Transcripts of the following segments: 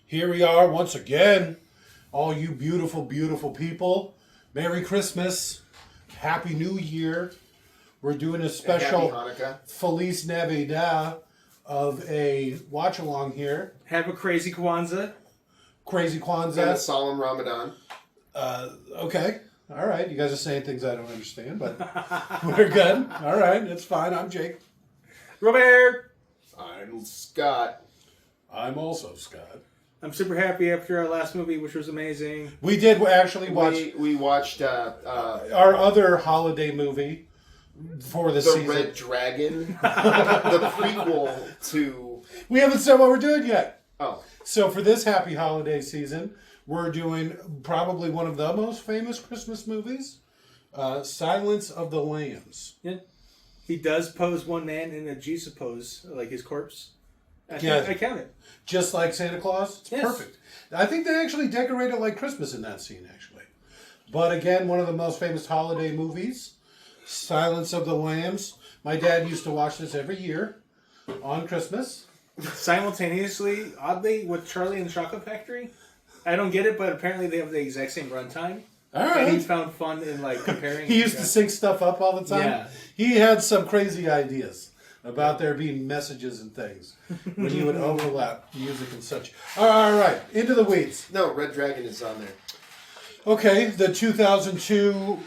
Here we are once again. All you beautiful, beautiful people. Merry Christmas. Happy New Year. We're doing a special Feliz Navidad of a watch-along here. Have a crazy Kwanzaa. Crazy Kwanzaa. And a solemn Ramadan. Okay. All right. You guys are saying things I don't understand, but we're good. All right. It's fine. I'm Jake. Robert. I'm Scott. I'm also Scott. I'm super happy after our last movie, which was amazing. We did actually watch... We watched... our other holiday movie for the season. The Red Dragon. The prequel to... We haven't said what we're doing yet. Oh. So for this happy holiday season, we're doing probably one of the most famous Christmas movies, Silence of the Lambs. Yeah. He does pose one man in a Jesus pose, like his corpse. I count it. Just like Santa Claus? It's perfect. I think they actually decorated like Christmas in that scene, actually. But again, one of the most famous holiday movies, Silence of the Lambs. My dad used to watch this every year on Christmas. Simultaneously, oddly, with Charlie and the Chocolate Factory. I don't get it, but apparently they have the exact same runtime. All right. And he found fun in like comparing. He used to sync stuff up all the time. Yeah. He had some crazy ideas about there being messages and things when you would overlap music and such. All right, into the weeds. No, Red Dragon is on there. Okay, the 2002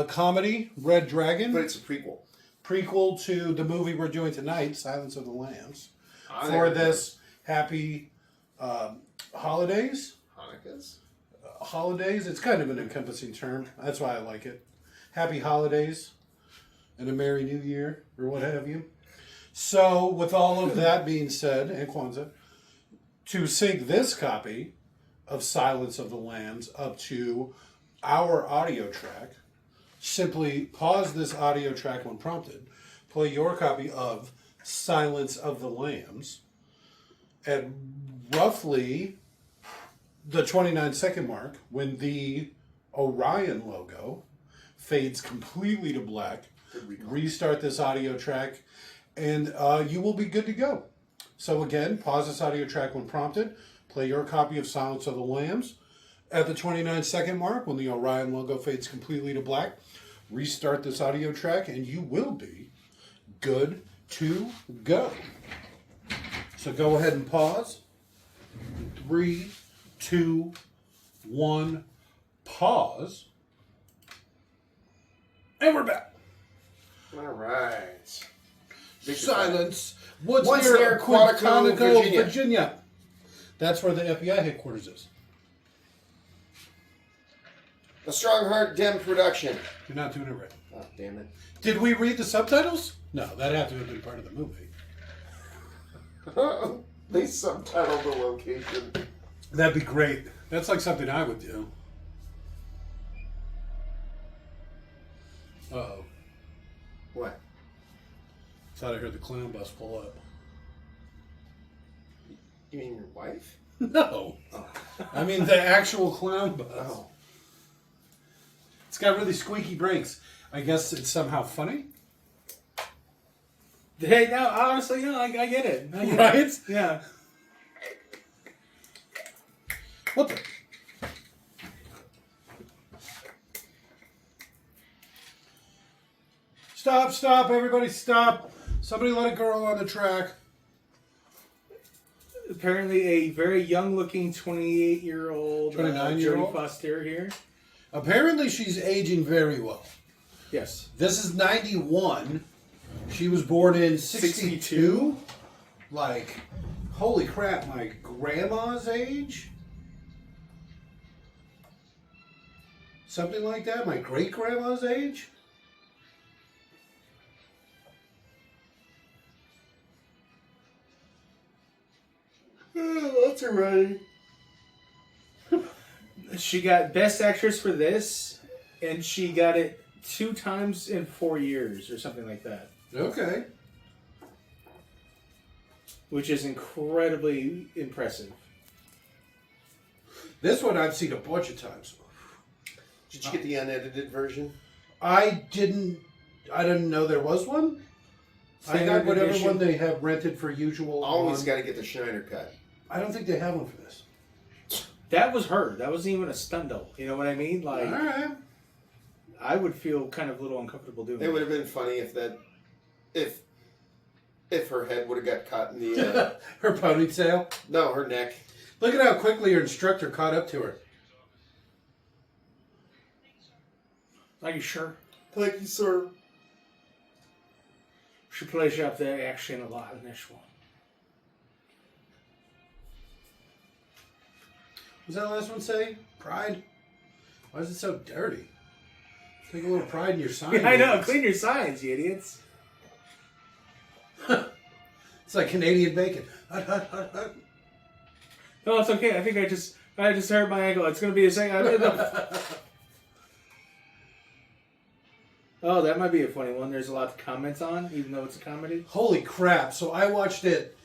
comedy, Red Dragon. But it's a prequel. Prequel to the movie we're doing tonight, Silence of the Lambs. For this happy holidays. Hanukkahs? Holidays, it's kind of an encompassing term. That's why I like it. Happy holidays and a Merry New Year, or what have you. So, with all of that being said, and Kwanzaa, to sync this copy of Silence of the Lambs up to our audio track, simply pause this audio track when prompted, play your copy of Silence of the Lambs at roughly the 29-second mark when the Orion logo fades completely to black. Restart this audio track, and you will be good to go. So again, pause this audio track when prompted. Play your copy of Silence of the Lambs at the 29-second mark when the Orion logo fades completely to black. Restart this audio track, and you will be good to go. So go ahead and pause. 3, 2, 1, pause. And we're back. All right. Silence. What's What's near near Quantico, Virginia? That's where the FBI headquarters is. A Strong Heart Dem production. You're not doing it right. Oh, damn it. Did we read the subtitles? No, that'd have to have been part of the movie. They subtitled the location. That'd be great. That's like something I would do. Uh-oh. What? Thought I heard the clown bus pull up. You mean your wife? No. Oh. I mean the actual clown bus. Oh. It's got really squeaky brakes. I guess it's somehow funny. Hey, no, honestly, no, I get it. I get right? It. Yeah. What the? Stop, everybody stop. Somebody let a girl on the track. Apparently a very young-looking 28-year-old 29-year-old Jodie Foster here. Apparently she's aging very well. Yes. This is 91. She was born in 62. Like, holy crap, my grandma's age? Something like that? My great-grandma's age? That's alright. She got Best Actress for this, and she got it 2 times in 4 years, or something like that. Okay. Which is incredibly impressive. This one I've seen a bunch of times. Did you get the unedited version? I didn't know there was one. I got whatever one they have rented for usual. Always got to get the Schneider cut. I don't think they have one for this. That was her. That wasn't even a stun double. You know what I mean? Like, All right. I would feel kind of a little uncomfortable doing It would that. have been funny if her head would have got caught in the Her ponytail. no, her neck. Look at how quickly her instructor caught up to her. Are you sure? Thank you, sir. She plays you up there action a lot in this one. Was that the last one say? Pride? Why is it so dirty? Take a little pride in your sign. Yeah, I know. Clean your signs, you idiots. It's like Canadian bacon. No, it's okay. I think I just hurt my ankle. It's gonna be a second. Oh, that might be a funny one. There's a lot of comments on, even though it's a comedy. Holy crap. So I watched it,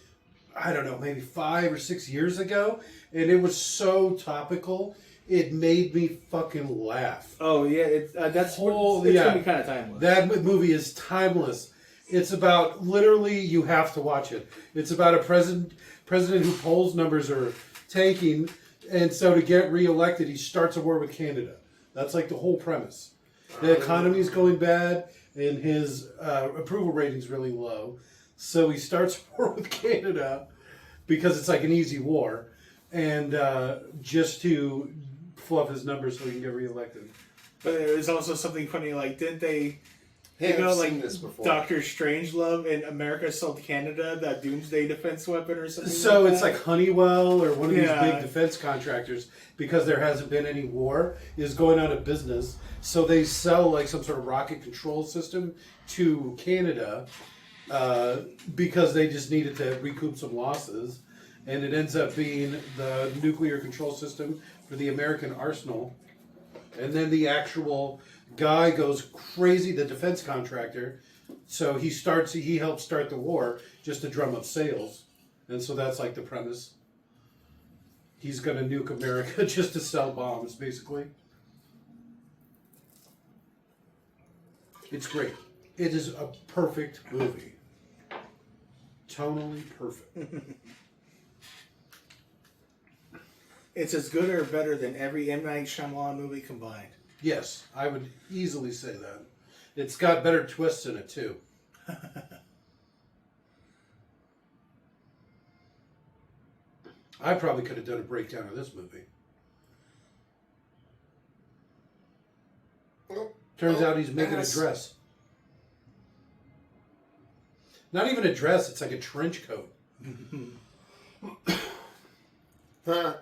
I don't know, maybe 5 or 6 years ago, and it was so topical, it made me fucking laugh. Oh yeah, it's it's Holy- gonna yeah. be kind of timeless. That movie is timeless. It's about, literally, you have to watch it. It's about a president who polls numbers are tanking, and so to get reelected, he starts a war with Canada. That's like the whole premise. The economy's going bad, and his approval rating's really low. So he starts a war with Canada because it's like an easy war, and just to fluff his numbers so he can get reelected. But there was also something funny. Like, didn't they? Hey, You know, I've like seen this before. Doctor Strangelove in America sold Canada that doomsday defense weapon or something. So like it's that? like Honeywell or one of these Yeah. big defense contractors, because there hasn't been any war, is going out of business. So they sell like some sort of rocket control system to Canada because they just needed to recoup some losses. And it ends up being the nuclear control system for the American arsenal. And then the actual guy goes crazy, the defense contractor. So he helps start the war just to drum up sales. And so that's like the premise. He's going to nuke America just to sell bombs, basically. It's great. It is a perfect movie. Tonally perfect. It's as good or better than every M. Night Shyamalan movie combined. Yes, I would easily say that. It's got better twists in it, too. I probably could have done a breakdown of this movie. Turns out he's making a dress. Not even a dress, it's like a trench coat. Huh.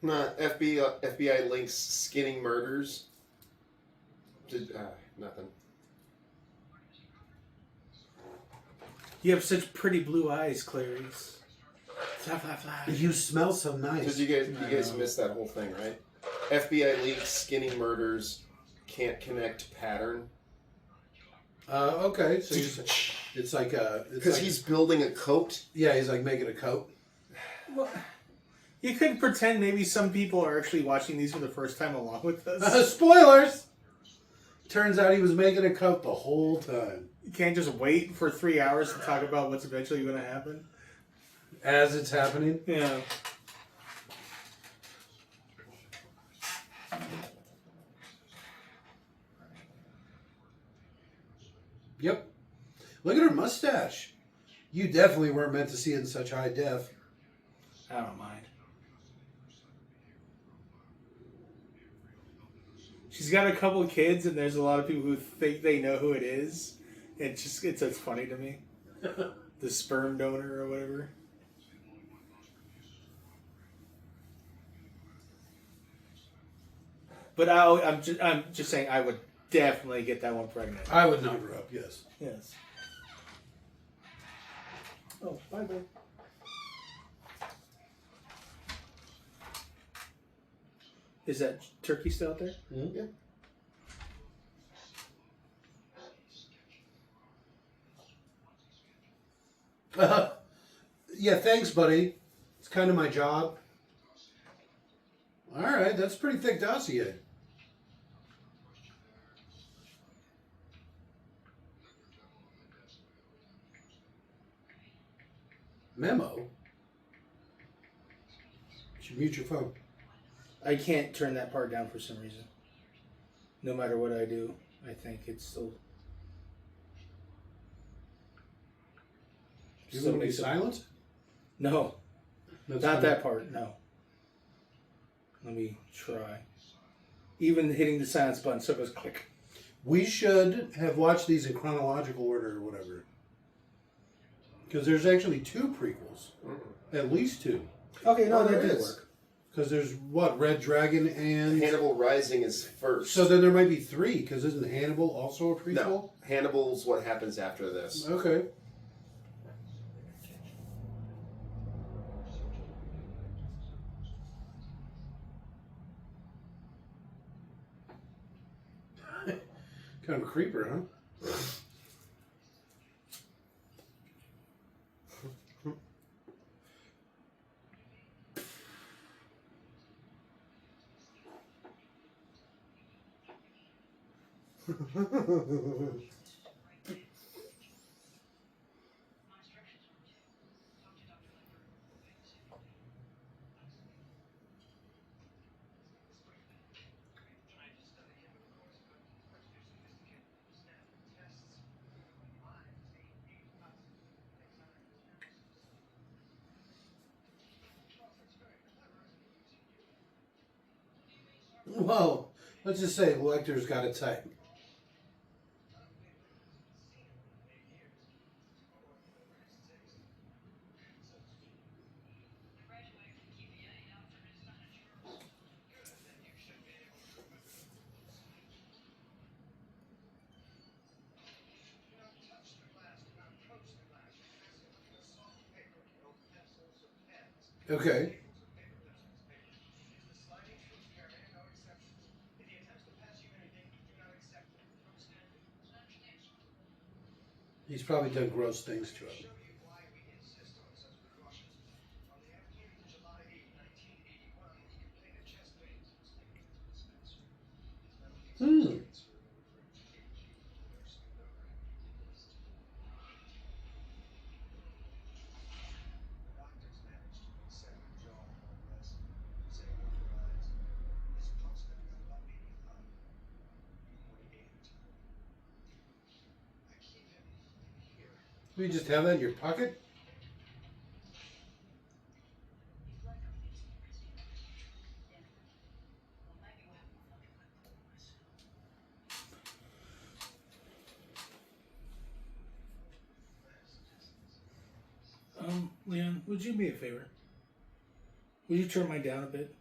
Nah, FBI links skinning murders. Nothing. You have such pretty blue eyes, Clarice. Flash, flash, flash. You smell so nice. Because you guys missed that whole thing, right? FBI leaks skinning murders can't connect pattern. Okay, so it's like a... Because he's building a coat. Yeah, he's like making a coat. Well, you could pretend maybe some people are actually watching these for the first time along with us. Spoilers! Turns out he was making a coat the whole time. You can't just wait for 3 hours to talk about what's eventually going to happen. As it's happening. Yeah. Yep. Look at her mustache. You definitely weren't meant to see it in such high def. I don't mind. She's got a couple of kids, and there's a lot of people who think they know who it is. It's funny to me. The sperm donor or whatever. But I'm just saying I would definitely get that one pregnant. I would number up, yes. Yes. Oh, bye bye. Is that turkey still out there? Mm-hmm. Yeah. Yeah, thanks, buddy. It's kind of my job. All right, that's a pretty thick dossier. Memo? You should mute your phone. I can't turn that part down for some reason. No matter what I do, I think it's still. You want to be silent? No, That's not fine. that part. No. Let me try. Even hitting the silence button, so it goes click. We should have watched these in chronological order or whatever. Because there's actually 2 prequels. At least 2. Okay, no, Oh, that there did is. work. Because there's what? Red Dragon and... Hannibal Rising is first. So then there might be 3, because isn't Hannibal also a prequel? No, Hannibal's what happens after this. Okay. Kind of a creeper, huh? Well, let's just say Lecter's got a type. Okay. He's probably done gross things to him. Hmm. You just have that in your pocket? Leon, would you be a favor? Would you turn mine down a bit?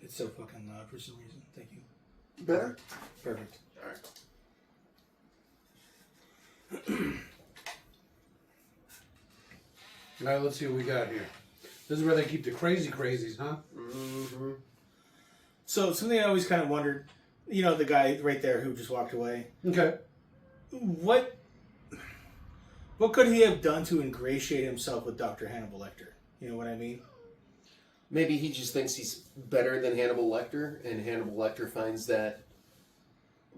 It's so fucking loud for some reason. Thank you. Better? Perfect. Alright. All right, let's see what we got here. This is where they keep the crazy crazies, huh? Mm-hmm. So something I always kind of wondered, you know, the guy right there who just walked away. Okay. What could he have done to ingratiate himself with Dr. Hannibal Lecter? You know what I mean? Maybe he just thinks he's better than Hannibal Lecter, and Hannibal Lecter finds that.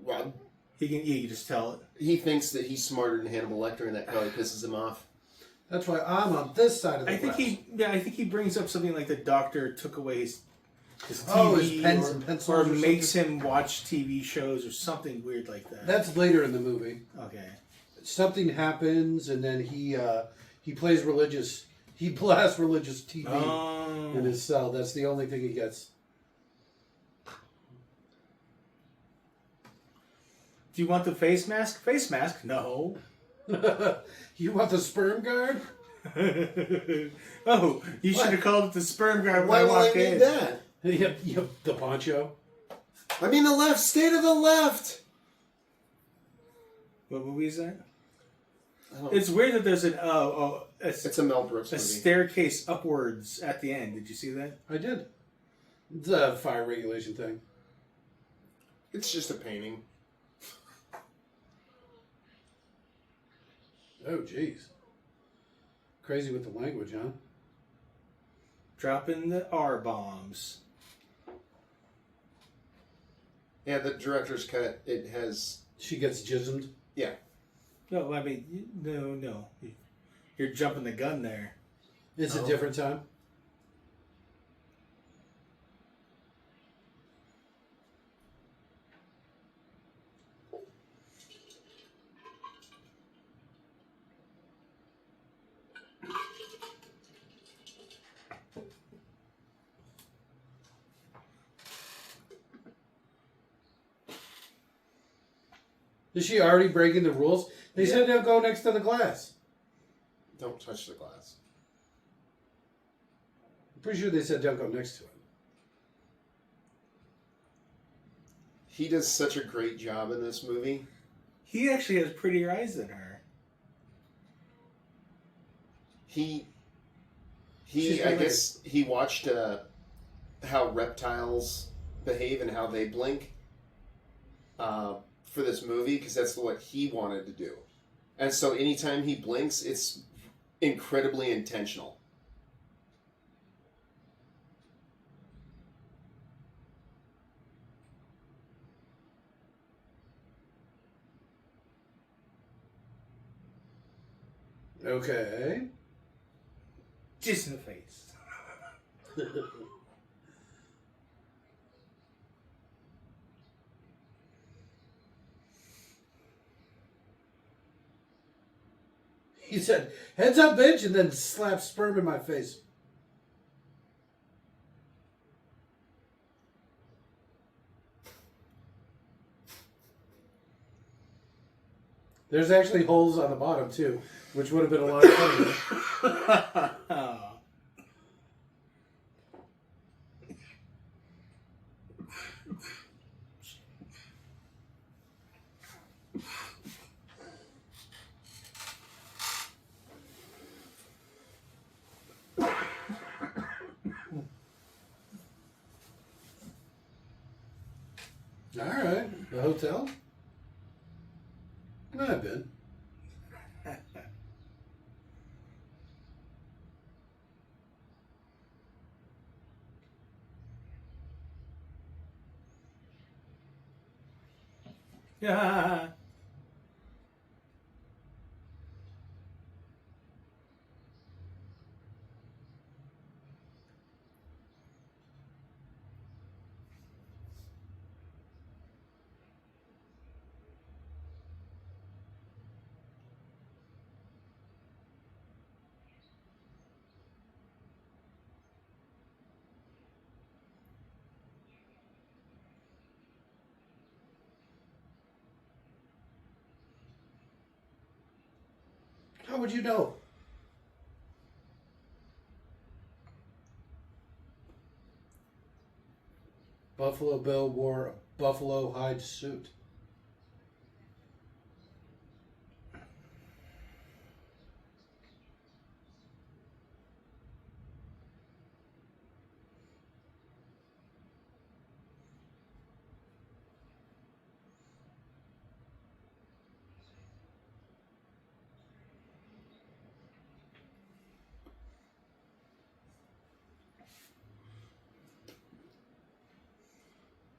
Well, You can just tell it. he thinks that he's smarter than Hannibal Lecter, and that probably pisses him off. That's why I'm on this side of the I think he brings up something like the doctor took away his TV his pens and pencils or or makes something? him watch TV shows or something weird like that. That's later in the movie. Okay. Something happens, and then he plays religious. He blasts religious TV in his cell. That's the only thing he gets. Do you want the face mask? Face mask? No. You want the sperm guard? Oh, you should have called it the sperm guard when Why I will I walked need in. that? Yep, the poncho. I mean, the left. Stay to the left. What movie is that? I don't- It's weird that there's It's a Mel Brooks a movie. staircase upwards at the end. Did you see that? I did. It's a fire regulation thing. It's just a painting. Oh, jeez. Crazy with the language, huh? Dropping the R bombs. Yeah, the director's cut. It has. She gets jismed. Yeah. No, I mean, no. You're jumping the gun there. It's a different time. Is she already breaking the rules? They said don't go next to the glass. Don't touch the glass. I'm pretty sure they said don't go next to it. He does such a great job in this movie. He actually has prettier eyes than her. I guess he watched how reptiles behave and how they blink for this movie because that's what he wanted to do. And so anytime he blinks, it's incredibly intentional. Okay. Just in the face. He said, heads up, bitch, and then slapped sperm in my face. There's actually holes on the bottom, too, which would have been a lot funnier. All right, the hotel. I've been. Yeah. How would you know? Buffalo Bill wore a buffalo hide suit.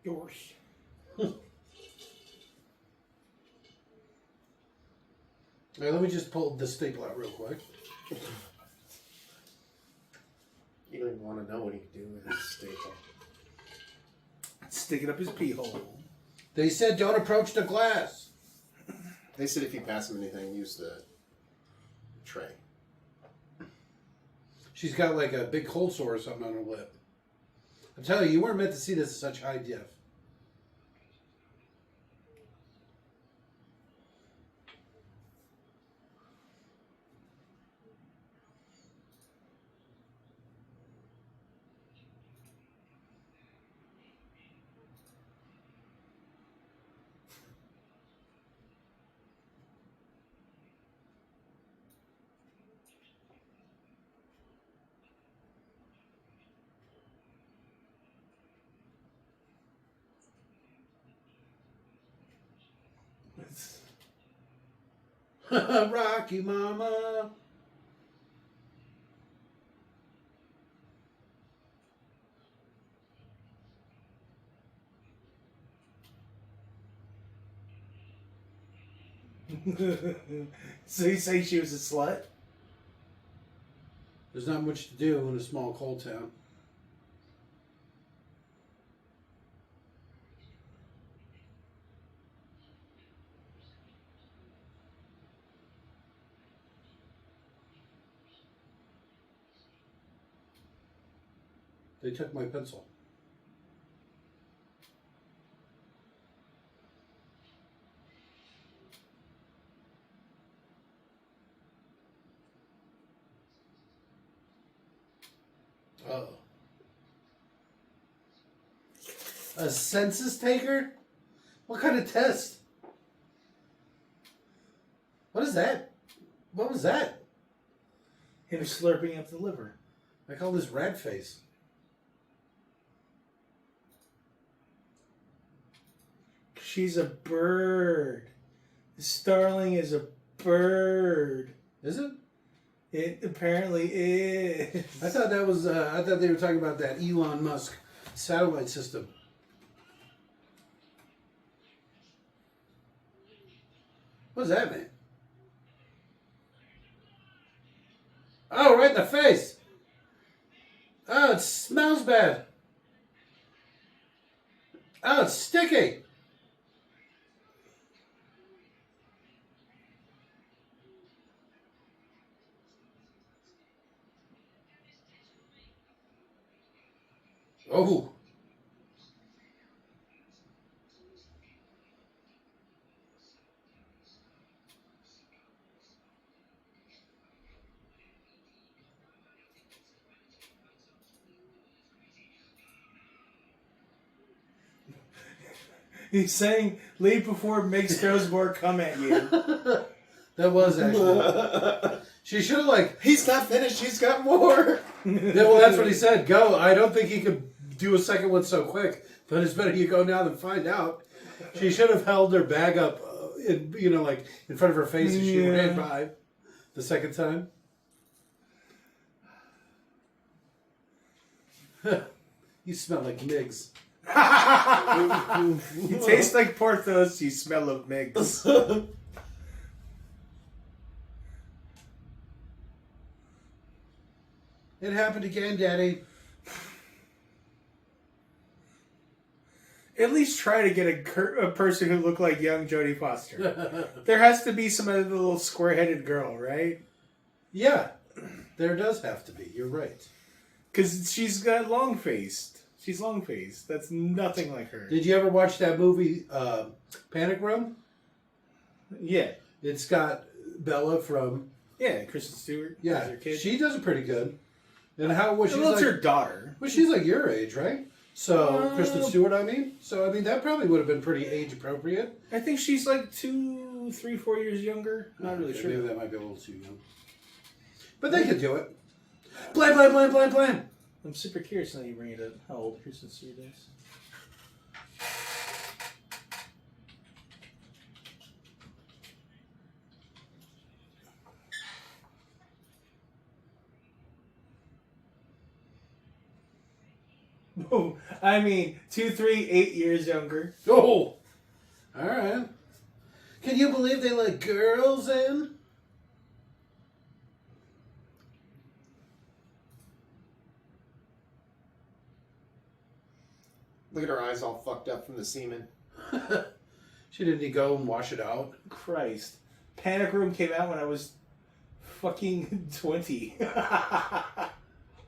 Yours. All right, let me just pull the staple out real quick. You don't even want to know what he could do with his staple. Stick it up his pee hole. They said don't approach the glass. They said if you pass him anything, use the tray. She's got like a big cold sore or something on her lip. I'm telling you, you weren't meant to see this at such high def. Rocky Mama. So you say she was a slut? There's not much to do in a small coal town. They took my pencil. Uh-oh. A census taker? What kind of test? What is that? What was that? Him slurping up the liver. I call this rat face. She's a bird. The starling is a bird. Is it? It apparently is. I thought that was. I thought they were talking about that Elon Musk satellite system. What does that mean? Oh, right in the face. Oh, it smells bad. Oh, it's sticky. Oh. He's saying, leave before Meg throws more come at you. That was actually. She should have like. He's not finished. He's got more. Yeah, well, that's what he said. Go. I don't think he could do a second one so quick, but it's better you go now than find out. She should have held her bag up, like in front of her face as she ran by the second time. You smell like Migs. You taste like Porthos, you smell of Migs. It happened again, Daddy. At least try to get a person who looked like young Jodie Foster. There has to be some other little square-headed girl, right? Yeah, there does have to be. You're right. Because she's got long-faced. She's long-faced. That's nothing like her. Did you ever watch that movie, Panic Room? Yeah. It's got Bella from... Yeah, Kristen Stewart. Yeah, Her kid. she does it pretty good. And how was she? Well, it's like, her daughter. Well, she's like your age, right? So Kristen Stewart, I mean. So I mean, that probably would have been pretty age appropriate. I think she's like 2, 3, 4 years younger. Not really sure. Maybe that might be a little too young. But they could do it. Blam, blam, blam, blam, blam. I'm super curious now you bring it up. How old Kristen Stewart is. Oh, I mean, 2, 3, 8 years younger. Oh! Alright. Can you believe they let girls in? Look at her eyes all fucked up from the semen. She didn't go and wash it out. Christ. Panic Room came out when I was fucking 20.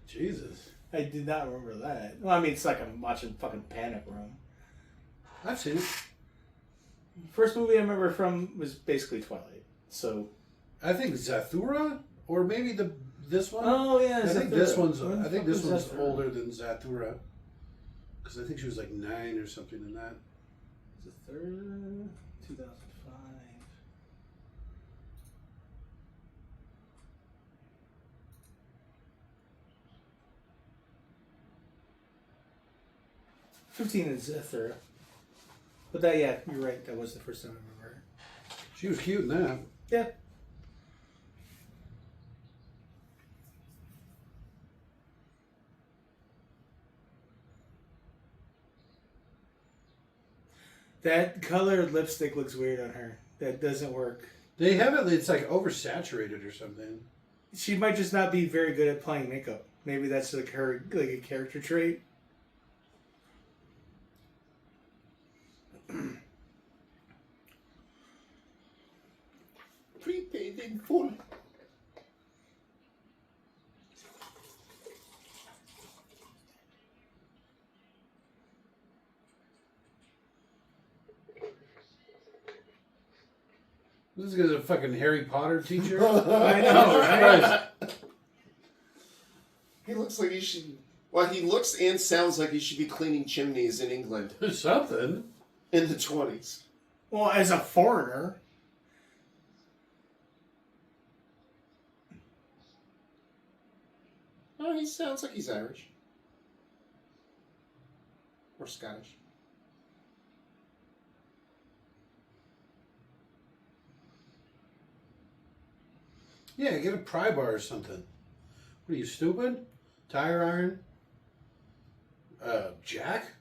Jesus. I did not remember that. Well, I mean, it's like I'm watching fucking Panic Room. I've seen it. First movie I remember from was basically Twilight. So, I think Zathura, or maybe this one. oh yeah, I think this one's. When I think the this fuck one's was Zathura? older than Zathura, because I think she was like 9 or something in that. The third, 2005. '15 is Zathura. But that, yeah, you're right. That was the first time I remember her. She was cute in that. Yeah. That colored lipstick looks weird on her. That doesn't work. They have it. It's like oversaturated or something. She might just not be very good at applying makeup. Maybe that's like her, like a character trait. Prepaid in full. This guy's a fucking Harry Potter teacher. I know, right? He looks like he should Well, he looks and sounds like he should be cleaning chimneys in England Something. in the 20s. Well, as a foreigner. Oh, he sounds like he's Irish. Or Scottish. Yeah, get a pry bar or something. What are you, stupid? Tire iron? Jack?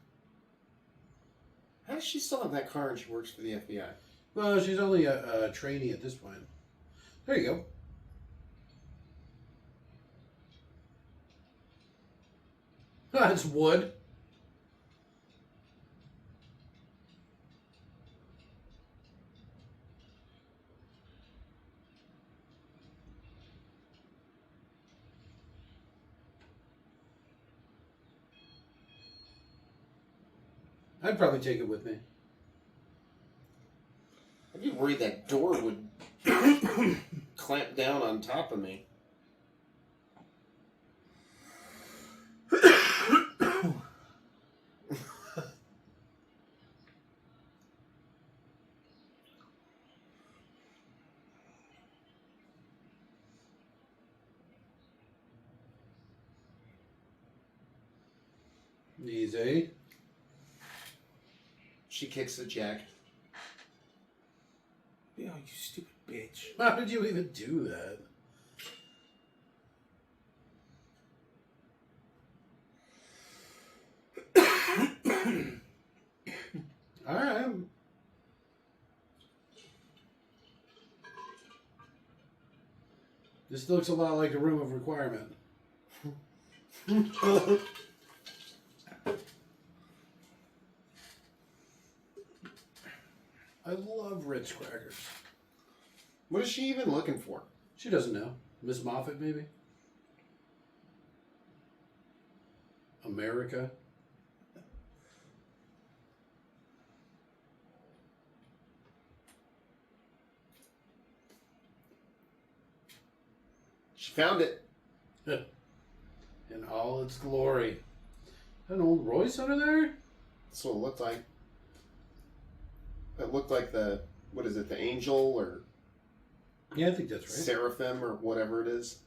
How does she still have that car and she works for the FBI? Well, she's only a trainee at this point. There you go. That's wood. I'd probably take it with me. I'd be worried that door would clamp down on top of me. Easy. She kicks the jack. Oh, you stupid bitch. How did you even do that? All right. This looks a lot like a room of requirement. I love Ritz crackers. What is she even looking for? She doesn't know. Miss Moffat, maybe? America? She found it. In all its glory. An old Royce under there? That's what it looked like. It looked like the, what is it, the angel or Yeah, I think that's right. seraphim or whatever it is.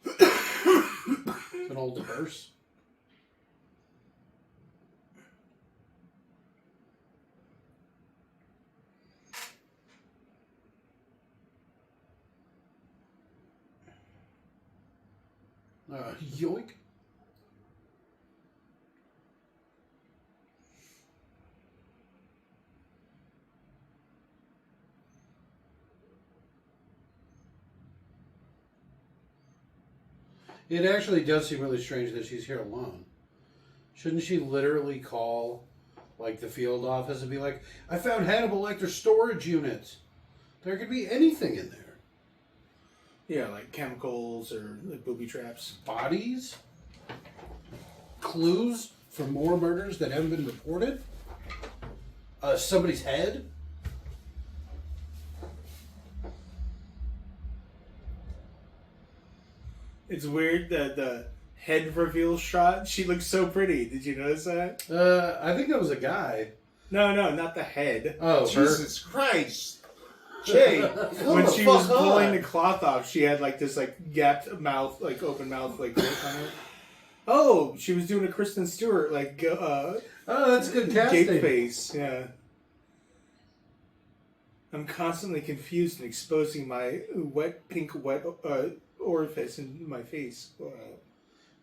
It's an old hearse. Yoink. It actually does seem really strange that she's here alone. Shouldn't she literally call, like, the field office and be like, I found Hannibal Lecter's storage unit. There could be anything in there. Yeah, like chemicals or like booby traps. Bodies? Clues for more murders that haven't been reported? Somebody's head? It's weird that the head reveal shot, she looks so pretty. Did you notice that? I think that was a guy. No, not the head. Oh, Jesus Christ. Jay, When she was pulling the cloth off, she had like this like gapped mouth, like open mouth, like look on her. Oh, she was doing a Kristen Stewart like Oh, that's good casting. gape face. Yeah. I'm constantly confused and exposing my pink orifice in my face.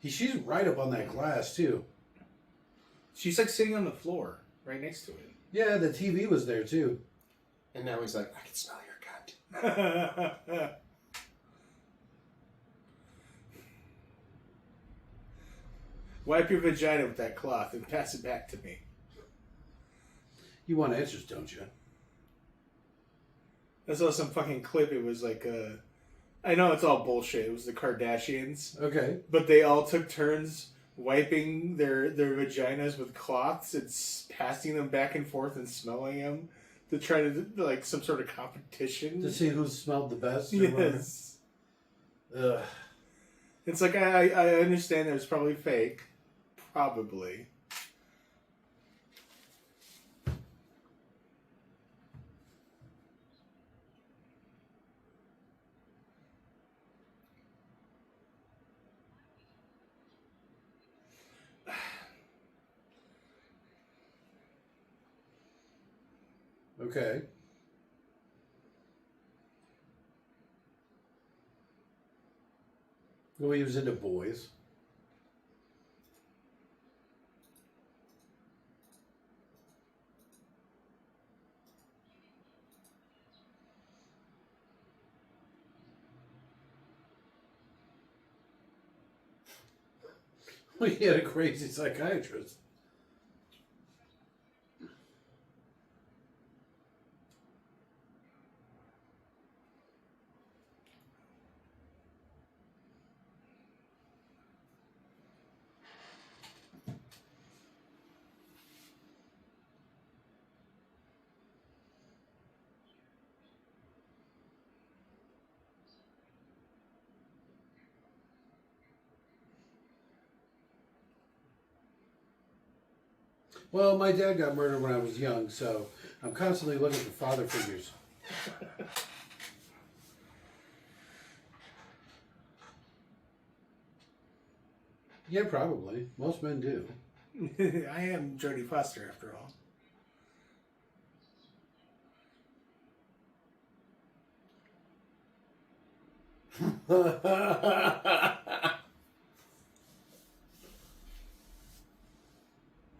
She's right up on that glass, too. She's like sitting on the floor, right next to it. Yeah, the TV was there, too. And now he's like, I can smell your gut. Wipe your vagina with that cloth and pass it back to me. You want answers, don't you? I saw some fucking clip. It was like I know it's all bullshit. It was the Kardashians, Okay. but they all took turns wiping their vaginas with cloths and passing them back and forth and smelling them to try to like some sort of competition To see who smelled the best. Or whatever. Yes, Ugh. it's like I understand it was probably fake, probably. Okay. Well, he was into boys. Well, he had a crazy psychiatrist. Well, my dad got murdered when I was young, so I'm constantly looking for father figures. Yeah, probably. Most men do. I am Jodie Foster after all.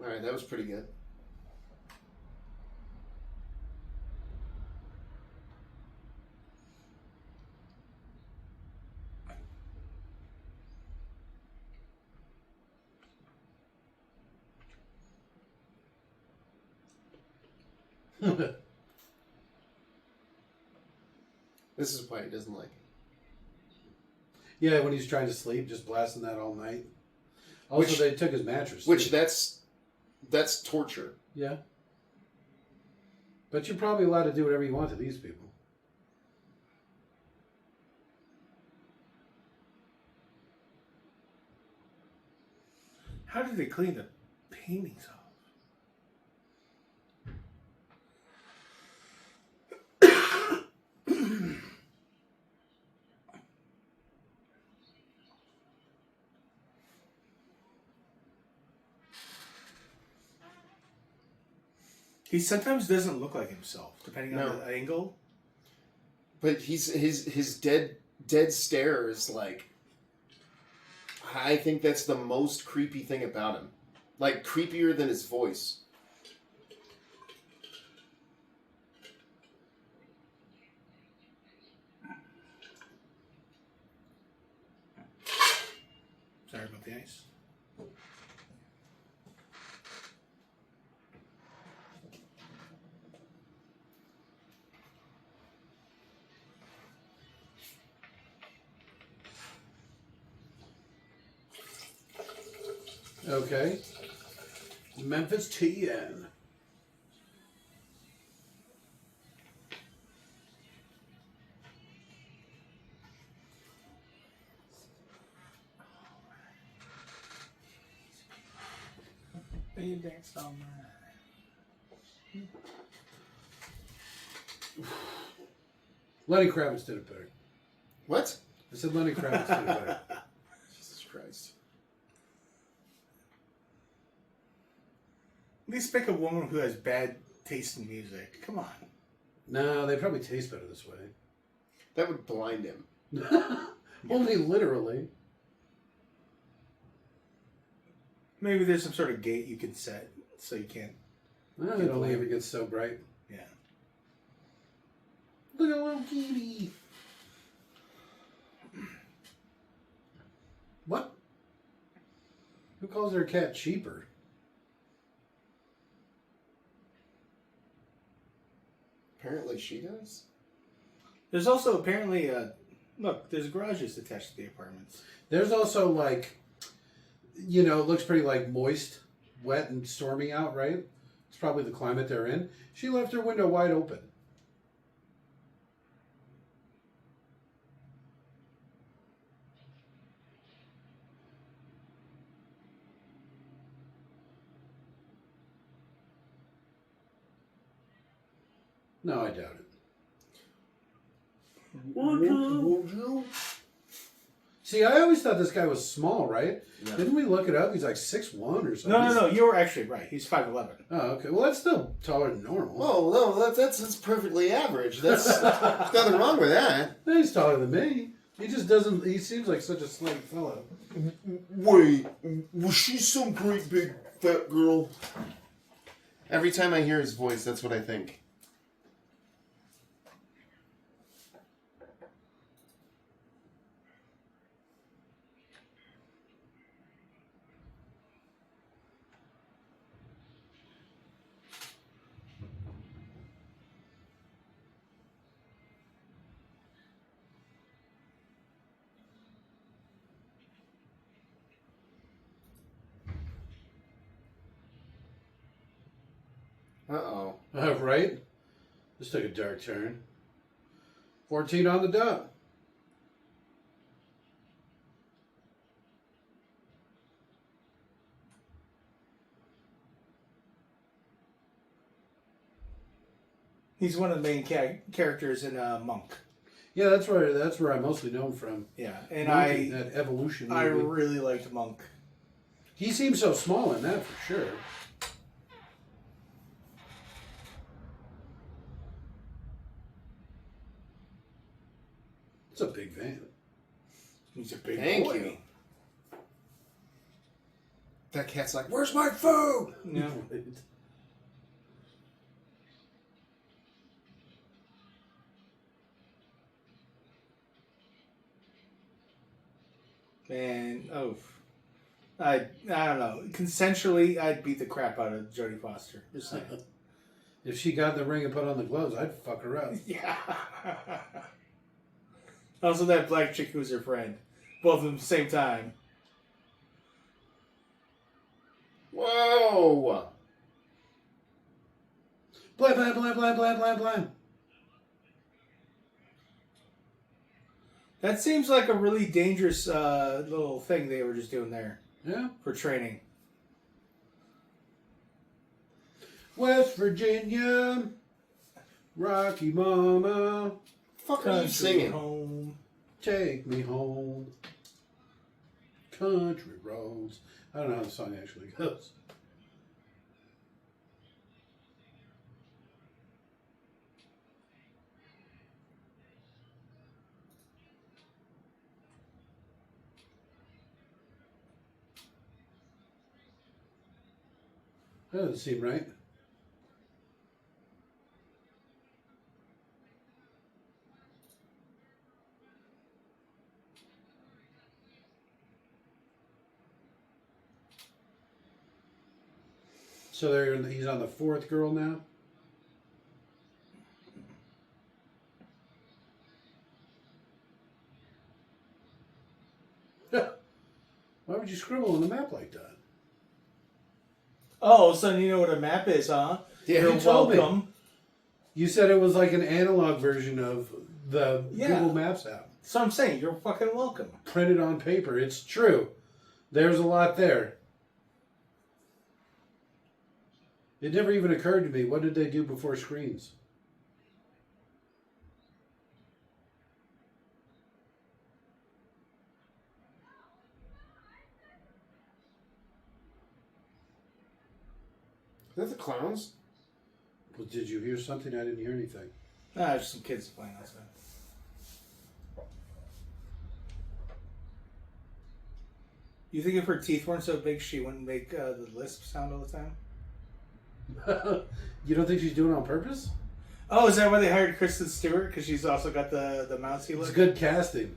Alright, that was pretty good. This is why he doesn't like it. Yeah, when he's trying to sleep, just blasting that all night. Also, they took his mattress. Which too. that's torture. Yeah. But you're probably allowed to do whatever you want to these people. How did they clean the paintings off? He sometimes doesn't look like himself, depending on the angle. But his dead stare is like, I think that's the most creepy thing about him. Like, creepier than his voice. Sorry about the ice. Okay. Memphis TN. You danced all night. Lenny Kravitz did it better. What? I said Lenny Kravitz did it better. Jesus Christ. At least pick a woman who has bad taste in music. Come on. No, they probably taste better this way. That would blind him. Only literally. Maybe there's some sort of gate you can set so you can't. No, it only ever gets so bright. Yeah. Look at little kitty. What? Who calls their cat cheaper? Apparently she does. There's also apparently look, there's garages attached to the apartments. There's also like, it looks pretty like moist, wet, and stormy out, right? It's probably the climate they're in. She left her window wide open. No, I doubt it. See, I always thought this guy was small, right? Yeah. Didn't we look it up? He's like 6'1" or something. No. You were actually right. He's 5'11". Oh, okay. Well, that's still taller than normal. Oh, no, that's perfectly average. There's nothing wrong with that. He's taller than me. He just doesn't. He seems like such a slight fellow. Wait, was she some great big fat girl? Every time I hear his voice, that's what I think. Uh-oh. Right? This took a dark turn. 14 on the dot. He's one of the main characters in Monk. Yeah, that's where I'm mostly known from. Yeah, and Monk, that evolution movie. I really liked Monk. He seems so small in that for sure. It's a big van. He's a big Thank boy. you. That cat's like, where's my food? Yeah. Man, I don't know. Consensually, I'd beat the crap out of Jodie Foster. Just saying. If she got in the ring and put on the gloves, I'd fuck her up. Yeah. Also, that black chick who's her friend. Both of them at the same time. Whoa! Blam, blam, blam, blam, blam, blam, blam. That seems like a really dangerous little thing they were just doing there Yeah. for training. West Virginia, Rocky Mama, Fuck are you singing? Home. take me home. Country roads. I don't know how the song actually goes. That doesn't seem right. So he's on the fourth girl now? Why would you scribble on the map like that? Oh, so you know what a map is, huh? Yeah, You're you told me. welcome. You said it was like an analog version of the Yeah. Google Maps app. So I'm saying, you're fucking welcome. Printed on paper. It's true. There's a lot there. It never even occurred to me. What did they do before screens? Are that the clowns? Well, did you hear something? I didn't hear anything. Just some kids playing outside. You think if her teeth weren't so big, she wouldn't make the lisp sound all the time? You don't think she's doing it on purpose? Oh, is that why they hired Kristen Stewart? Because she's also got the mousy look? It's good casting.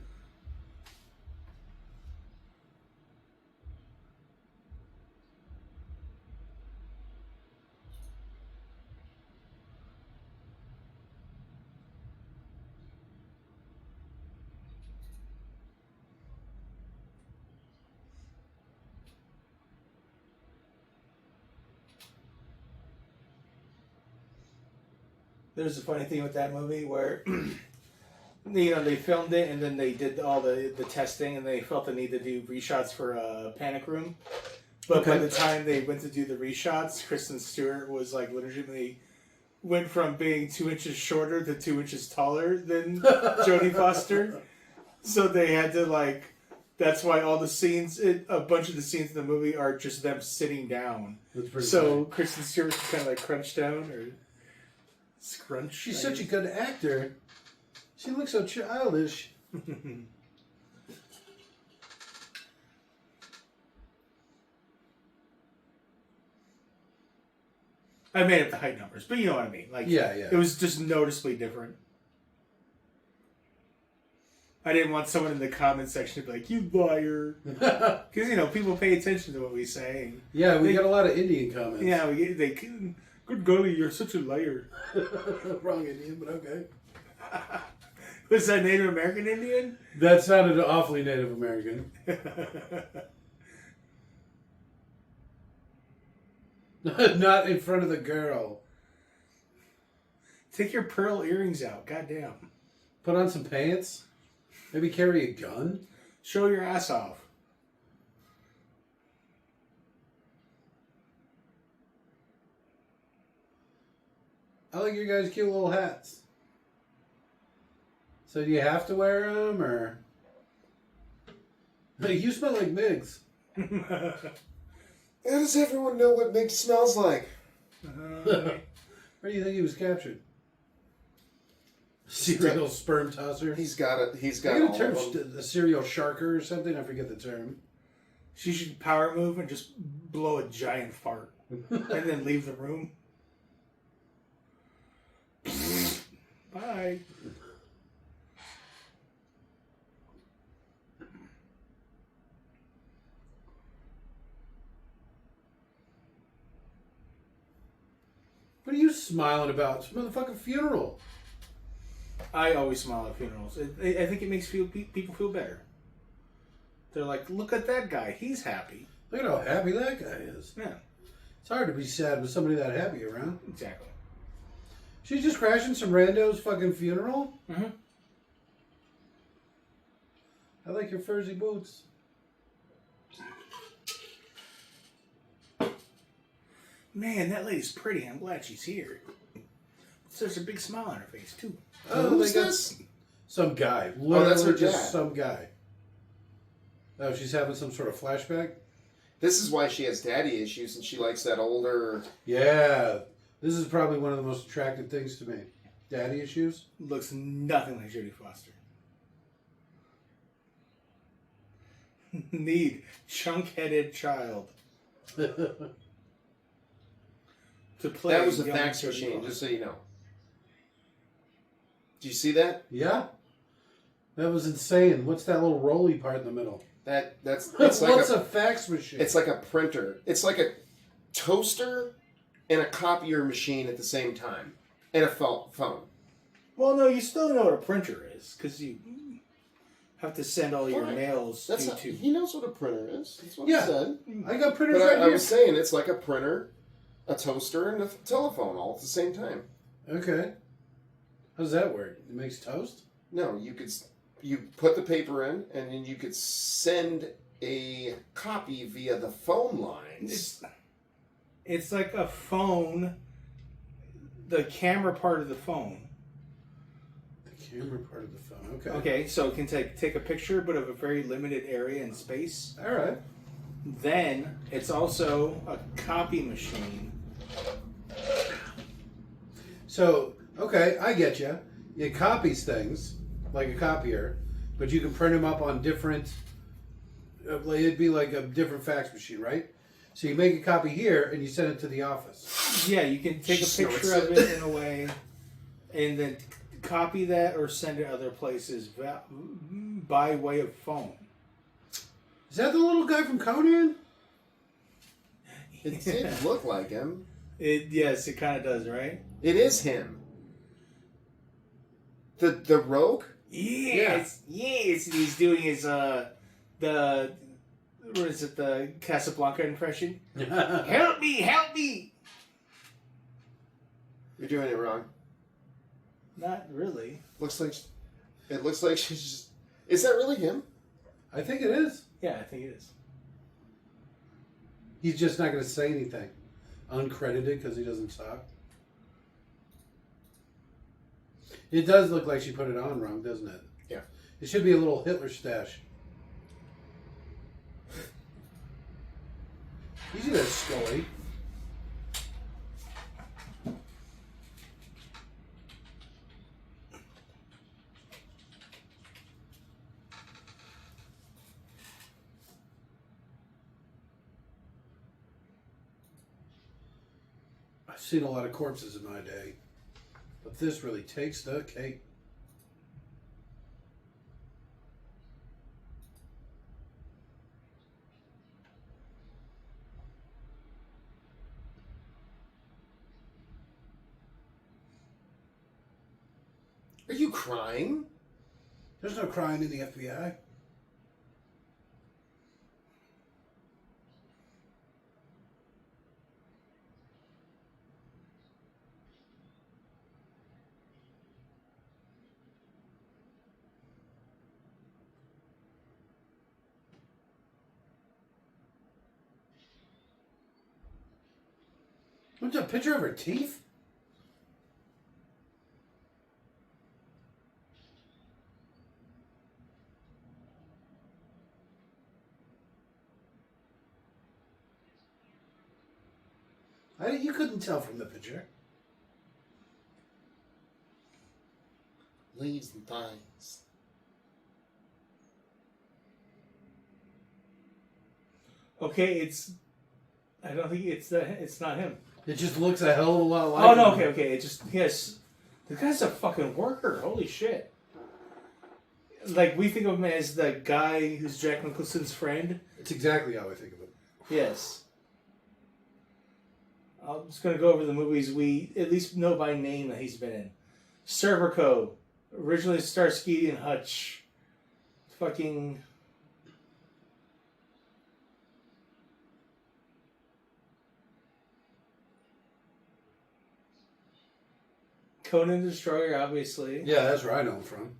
There's a funny thing with that movie where, they filmed it and then they did all the testing and they felt the need to do reshots for Panic Room. But by the time they went to do the reshots, Kristen Stewart was like legitimately went from being 2 inches shorter to 2 inches taller than Jodie Foster. So they had to that's why all the scenes, a bunch of the scenes in the movie are just them sitting down. That's pretty So funny. Kristen Stewart can kind of crouch down or scrunch. She's such a good actor. She looks so childish. I made up the height numbers, but you know what I mean. Yeah. It was just noticeably different. I didn't want someone in the comment section to be like, "You liar," because people pay attention to what we say. Yeah, we get a lot of Indian comments. Yeah, good golly, you're such a liar. Wrong Indian, but okay. Was that Native American Indian? That sounded awfully Native American. Not in front of the girl. Take your pearl earrings out. Goddamn. Put on some pants. Maybe carry a gun. Show your ass off. I like your guys' cute little hats. So do you have to wear them, or? You smell like Migs. How does everyone know what Mick smells like? Where do you think he was captured? Serial sperm tosser. He's got I all got a term, of them. a serial sharker or something. I forget the term. She should power move and just blow a giant fart. And then leave the room. Bye. What are you smiling about? It's a motherfucking funeral. I always smile at funerals. I think it makes people feel better. They're like, look at that guy. He's happy. Look at how happy that guy is. Yeah, It's hard to be sad with somebody that happy around. exactly. She's just crashing some rando's fucking funeral? Mm-hmm. I like your furzy boots. Man, that lady's pretty. I'm glad she's here. Such a big smile on her face, too. Oh, Who's they got this? some guy. Oh, that's her Literally just dad. some guy. Oh, she's having some sort of flashback? This is why she has daddy issues, and she likes that older. Yeah. This is probably one of the most attractive things to me. Daddy issues? Looks nothing like Jodie Foster. Need chunk-headed child to play. That was a young fax Jodie machine, Foster. just so you know. Do you see that? Yeah. That was insane. What's that little rolly part in the middle? That's What's like a fax machine? it's like a printer. It's like a toaster and a copier machine at the same time, and a phone. Well, no, you still know what a printer is because you have to send all your Fine. mails That's to. he knows what a printer is. That's what Yeah. he said. I got printers But right I here. was saying it's like a printer, a toaster, and a telephone all at the same time. Okay. How does that work? It makes toast? No, you put the paper in, and then you could send a copy via the phone lines. It's like a phone, the camera part of the phone. The camera part of the phone. Okay. Okay, so it can take a picture, but of a very limited area and space. All right. Then it's also a copy machine. So, okay, I get you. It copies things like a copier, but you can print them up on different. It'd be like a different fax machine, right? So you make a copy here and you send it to the office. Yeah, you can take a Snorts picture of it. it in a way, and then copy that or send it other places by way of phone. Is that the little guy from Conan? It did look like him. Yes, it kind of does, right? It is him. The rogue? Yes, yes. And he's doing his the what is it, the Casablanca impression? Help me, help me! You're doing it wrong. Not really. It looks like she's just. Is that really him? I think it is. Yeah, I think it is. He's just not going to say anything. Uncredited because he doesn't talk. It does look like she put it on wrong, doesn't it? Yeah. It should be a little Hitler stash. Easy there, Scully. I've seen a lot of corpses in my day, but this really takes the cake. Are you crying? There's no crying in the FBI. What's a picture of her teeth? You couldn't tell from the picture. Leaves and thighs. Okay, I don't think it's not him. It just looks a hell of a lot like Oh no, him. okay. It just yes, the guy's a fucking worker. Holy shit! Like we think of him as the guy who's Jack Nicholson's friend. It's exactly how I think of it. Yes. I'm just gonna go over the movies we at least know by name that he's been in. Serpico, originally Starsky and Hutch. Fucking. Conan the Destroyer, obviously. Yeah, that's where I know him from.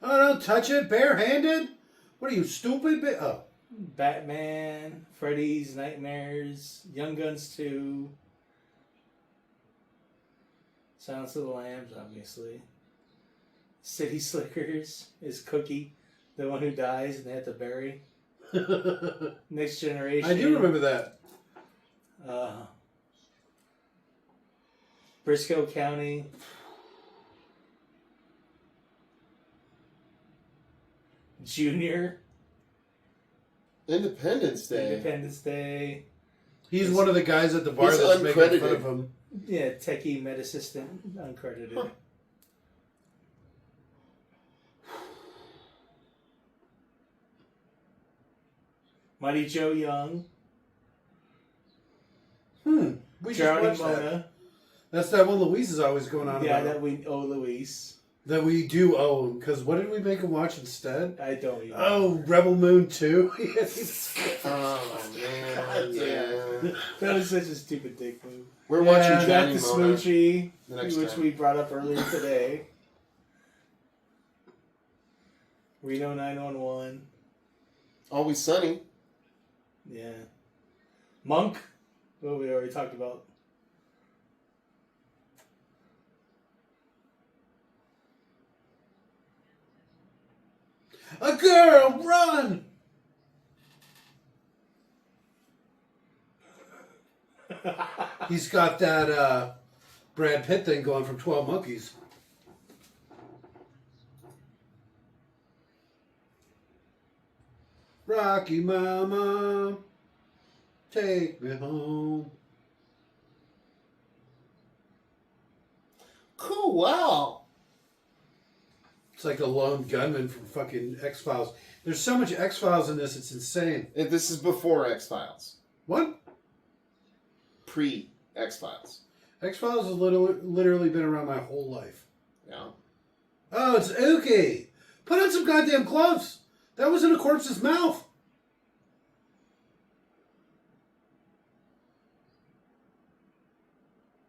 Oh, don't touch it, barehanded. What are you, stupid? Oh. Batman, Freddy's Nightmares, Young Guns 2, Silence of the Lambs, obviously. City Slickers is Cookie, the one who dies and they have to bury. Next Generation. I do remember that. Briscoe County. Junior. Independence Day. Independence Day. He's one of the guys at the bar He's that's making fun uncredited. of him. Yeah, techie med assistant, uncredited. Huh. Mighty Joe Young. We just Drowning watched that. Mona. That's that one Louise is always going on Yeah, about. that we owe Luis. That we do own. Because what did we make him watch instead? I don't even. Oh, Rebel Moon 2. Oh, man. Yeah. That was such a stupid dick move. We're Yeah, watching Back Johnny to Mona Smoochie, the next which time. we brought up earlier today. Reno 911. Always Sunny. Yeah. Monk. What we already talked about. A girl, run! He's got that Brad Pitt thing going from 12 Monkeys. Rocky Mama, take me home. Cool, wow. It's like a lone gunman from fucking X-Files. There's so much X-Files in this, it's insane. And this is before X-Files. What? Pre-X-Files. X-Files has literally been around my whole life. Yeah. Oh, it's Ookie. Put on some goddamn gloves. That was in a corpse's mouth.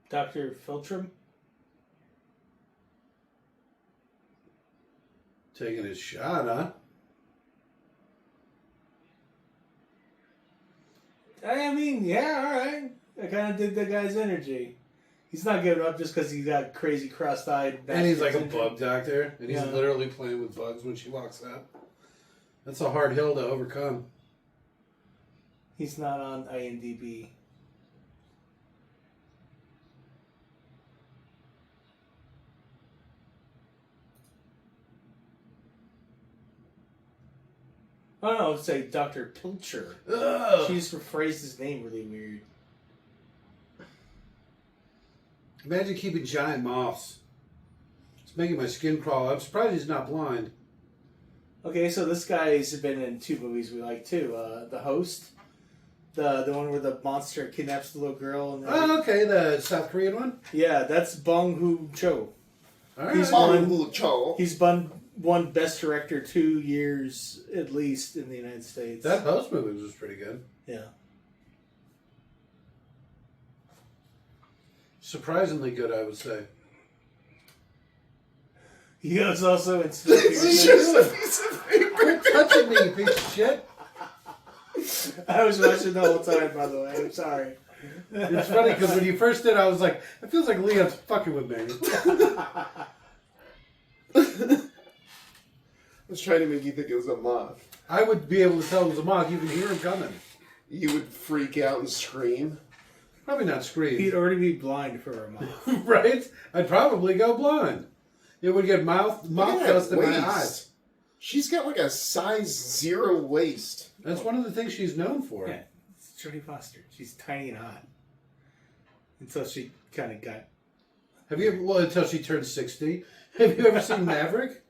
Dr. Filtrum? Taking his shot, huh? I mean, yeah, alright. I kind of dig that guy's energy. He's not giving up just because he got crazy cross-eyed. And he's like a bug doctor, and he's Yeah. literally playing with bugs when she walks out. That's a hard hill to overcome. He's not on IMDb. Oh no, it's like Dr. Pilcher. Ugh. She just rephrased his name really weird. Imagine keeping giant moths. It's making my skin crawl. I'm surprised he's not blind. Okay, so this guy's been in 2 movies we like too. The Host, the one where the monster kidnaps the little girl. And Oh, okay, the South Korean one? yeah, that's Bong Joon-ho. All right. He's Cho. He's won Best Director 2 years at least in the United States. That Host movie was pretty good. Yeah. Surprisingly good, I would say. He was also in It's just a piece of paper. Quit touching me, you piece of shit. I was watching the whole time, by the way. I'm sorry. It's funny because when you first did, I was like, it feels like Leon's fucking with me. I was trying to make you think it was a moth. I would be able to tell it was a moth. You can hear him coming. You would freak out and scream. Probably not scream. He'd already be blind for a month. Right? I'd probably go blind. It would get mouth Look at that dust in my waist. eyes. She's got like a size 0 waist. That's one of the things she's known for. Yeah, it's Jodie Foster. She's tiny and hot. Until she kind of got... Have you ever, well, until she turned 60. Have you ever seen Maverick?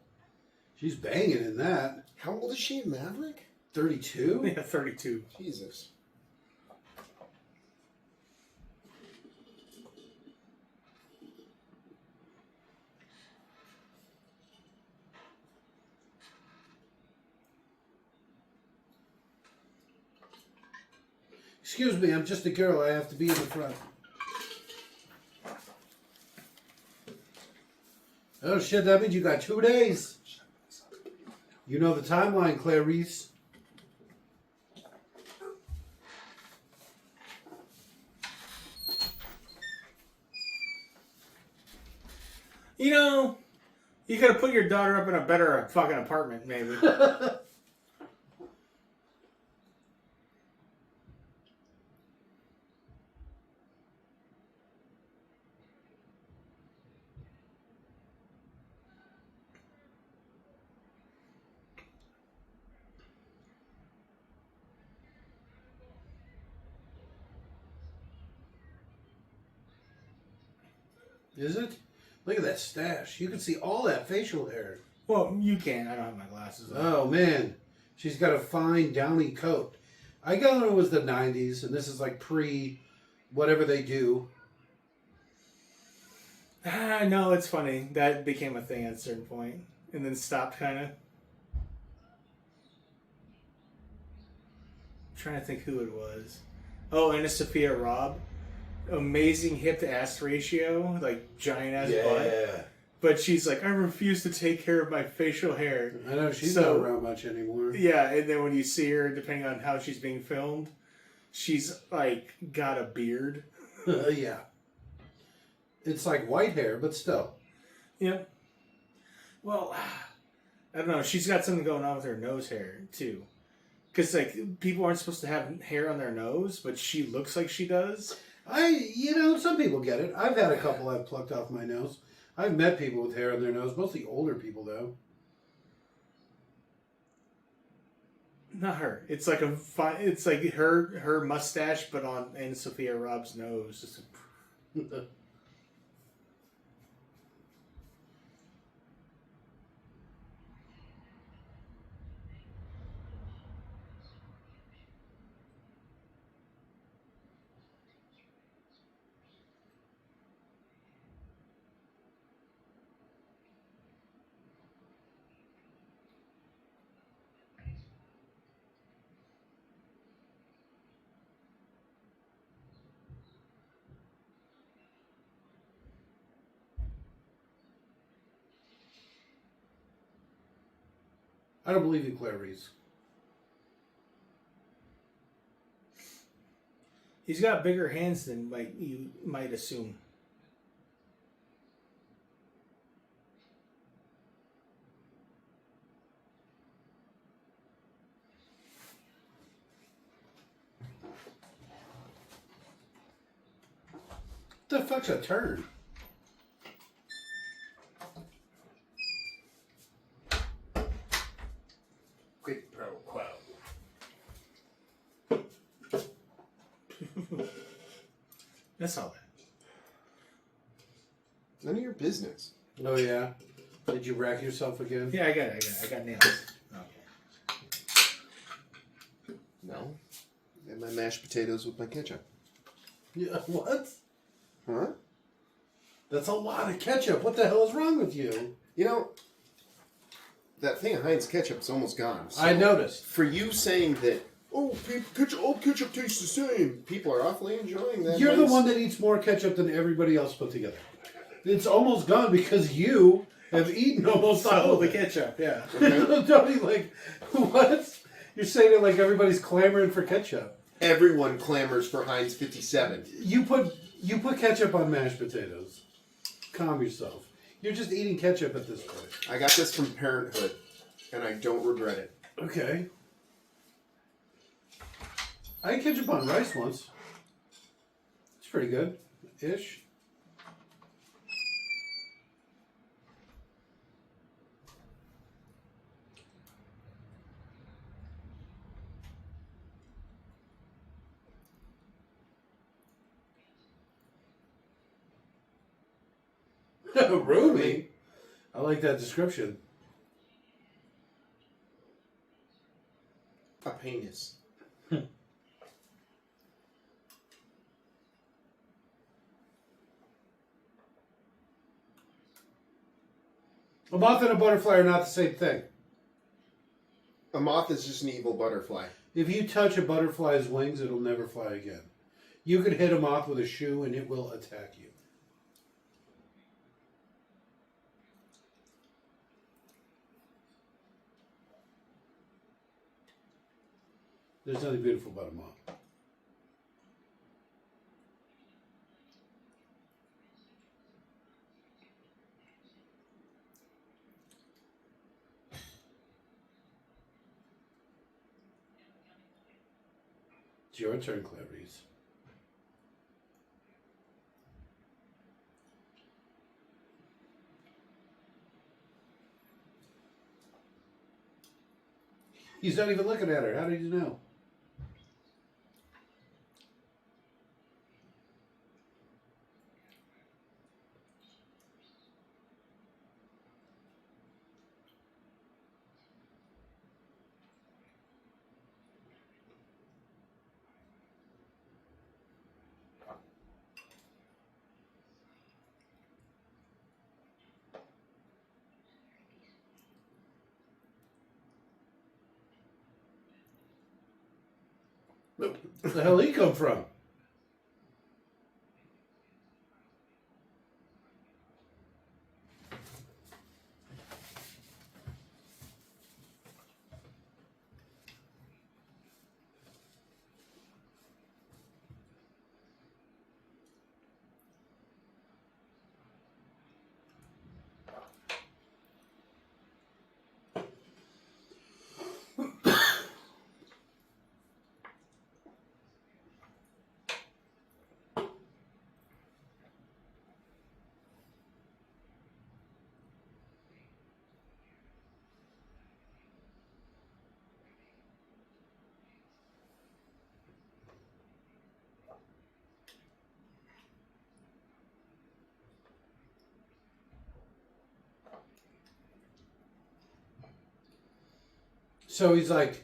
She's banging in that. How old is she in Maverick? 32? Yeah, 32. Jesus. Excuse me, I'm just a girl. I have to be in the front. Oh shit, that means you got 2 days. You know the timeline, Clarice. You know, you could have put your daughter up in a better fucking apartment, maybe. Is it? Look at that stash. You can see all that facial hair. Well, you can. I don't have my glasses on. Oh man, she's got a fine downy coat. I got it was the 90s, and this is like pre whatever they do. No, it's funny. That became a thing at a certain point, and then stopped kind of. Trying to think who it was. Oh, Anna Sophia Robb. Amazing hip to ass ratio, like giant ass butt. But she's like, I refuse to take care of my facial hair. I know she's So- not around much anymore. Yeah, and then when you see her, depending on how she's being filmed, she's like got a beard. Yeah. It's like white hair, but still. Yeah. Well, I don't know. She's got something going on with her nose hair too, because like people aren't supposed to have hair on their nose, but she looks like she does. Some people get it. I've had a couple I've plucked off my nose. I've met people with hair on their nose, mostly older people though. Not her. It's like it's like her mustache, but on Anna Sophia Robb's nose. Just I don't believe you, Clarice. He's got bigger hands than you might assume. What the fuck's a turn? Quid pro quo. That's all that. None of your business. Oh, yeah? Did you rack yourself again? Yeah, I got it. I got nails. Okay. No. And my mashed potatoes with my ketchup. Yeah, what? Huh? That's a lot of ketchup. What the hell is wrong with you? You know, that thing of Heinz ketchup's almost gone. So I noticed. for you saying that, all ketchup tastes the same, people are awfully enjoying that. You're the Heinz- one that eats more ketchup than everybody else put together. It's almost gone because you have eaten almost all of the it. ketchup, yeah. Tony, like, what? You're saying it like everybody's clamoring for ketchup. Everyone clamors for Heinz 57. You put ketchup on mashed potatoes. Calm yourself. You're just eating ketchup at this point. I got this from Parenthood, and I don't regret it. Okay. I had ketchup on rice once. It's pretty good. Ish. Roomy? I like that description. A penis. A moth and a butterfly are not the same thing. A moth is just an evil butterfly. If you touch a butterfly's wings, it'll never fly again. You could hit a moth with a shoe and it will attack you. There's nothing beautiful about a moth. It's your turn, Clarice. He's not even looking at her. How did you know? Where the hell he come from? So he's like,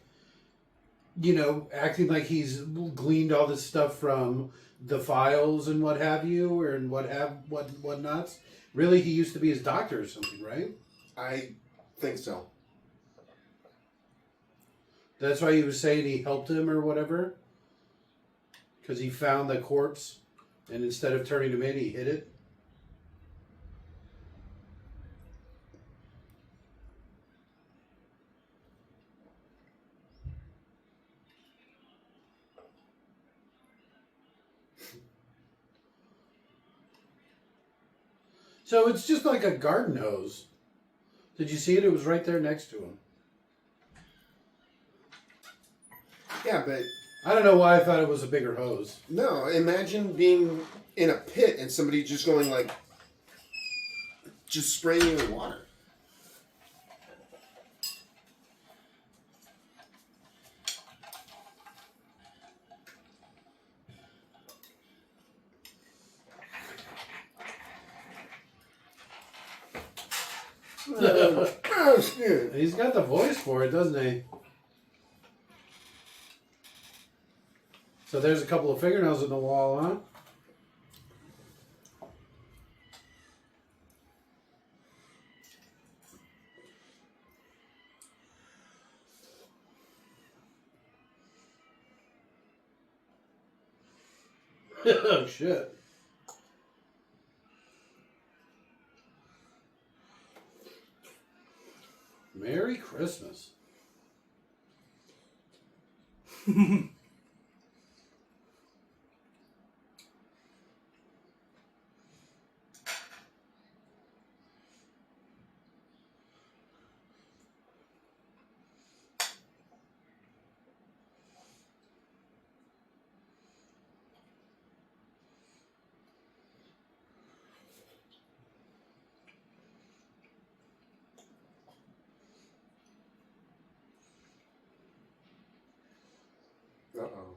acting like he's gleaned all this stuff from the files and what have you, or and whatnots. Really, he used to be his doctor or something, right? I think so. That's why he was saying he helped him or whatever. Because he found the corpse, and instead of turning him in, he hid it. So it's just like a garden hose. Did you see it? It was right there next to him. Yeah, but I don't know why I thought it was a bigger hose. no, imagine being in a pit and somebody just going like, just spraying you with water. Oh, shit. He's got the voice for it, doesn't he? So there's a couple of fingernails in the wall, huh? Oh, shit. Merry Christmas. Uh-oh.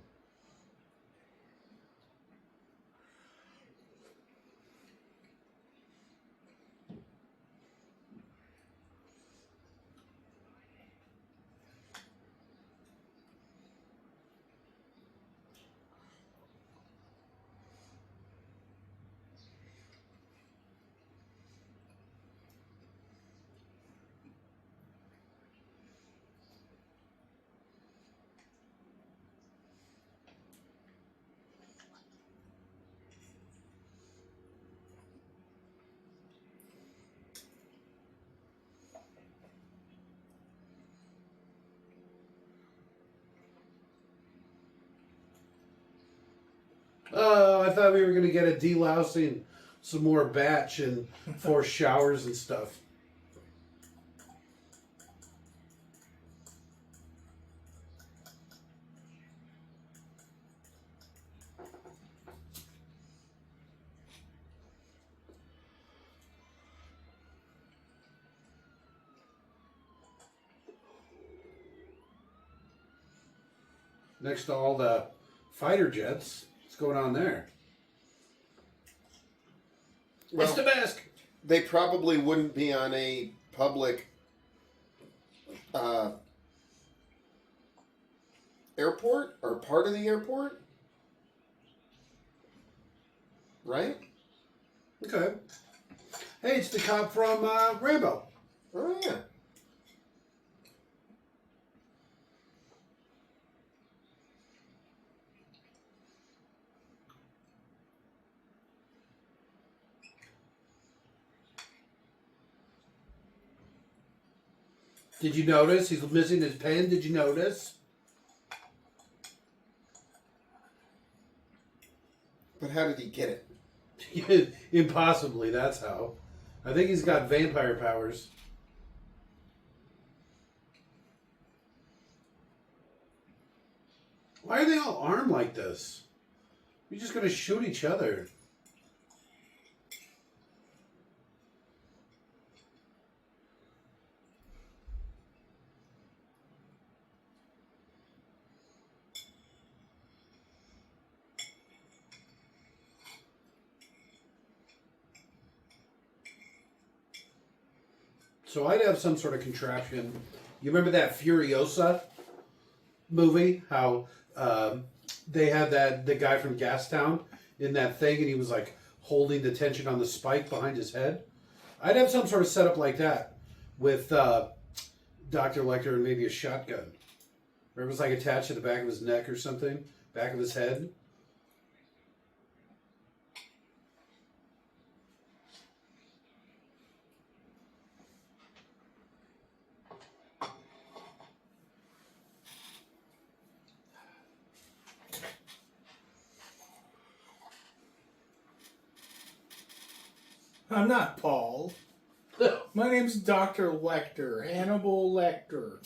Oh, I thought we were going to get a delousing, some more batch, and force showers and stuff. Next to all the fighter jets. What's going on there? Well, It's the mask. they probably wouldn't be on a public airport or part of the airport, right? Okay. Hey, it's the cop from Rambo. Oh yeah. Did you notice? He's missing his pen. Did you notice? But how did he get it? Impossibly, that's how. I think he's got vampire powers. Why are they all armed like this? We're just gonna shoot each other. So I'd have some sort of contraption. You remember that Furiosa movie? How they had the guy from Gastown in that thing, and he was like holding the tension on the spike behind his head. I'd have some sort of setup like that with Dr. Lecter and maybe a shotgun. Or it was like attached to the back of his neck or something, back of his head. I'm not Paul. My name's Dr. Lecter, Hannibal Lecter.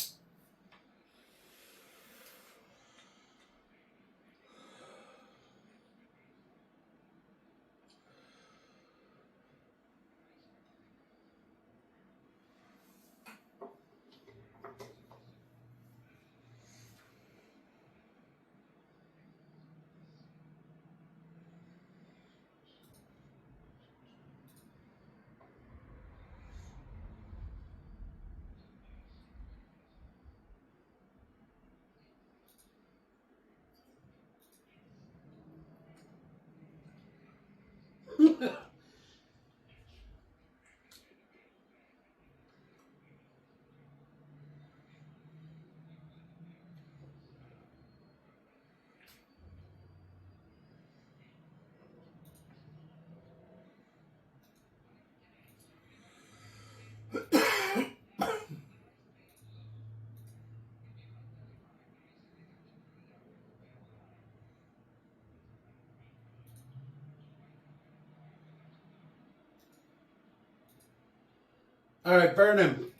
All right, burn him.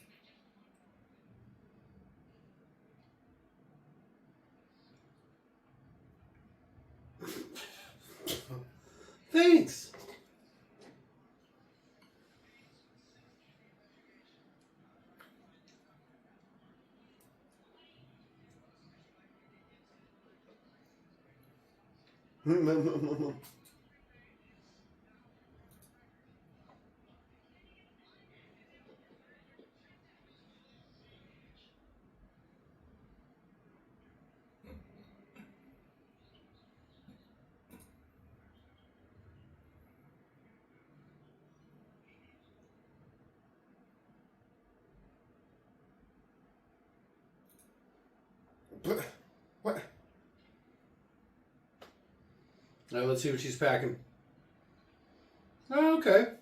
Thanks. What? All right, let's see what she's packing. Oh, okay.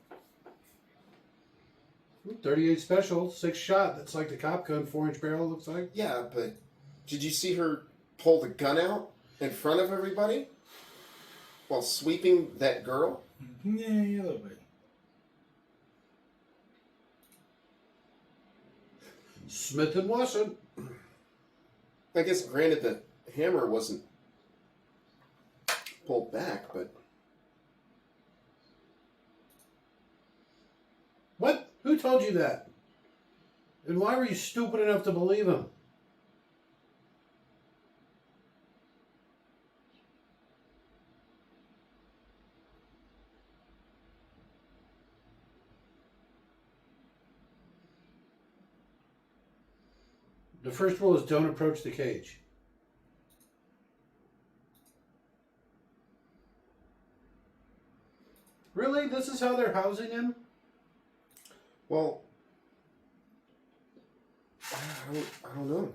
38 special, 6 shot. That's like the cop gun, 4-inch barrel, looks like. Yeah, but did you see her pull the gun out in front of everybody while sweeping that girl? Yeah, a little bit. Smith and Wesson. I guess, granted, the hammer wasn't pulled back, but... What? Who told you that? And why were you stupid enough to believe him? The first rule is don't approach the cage. Really? This is how they're housing him? Well, I don't know.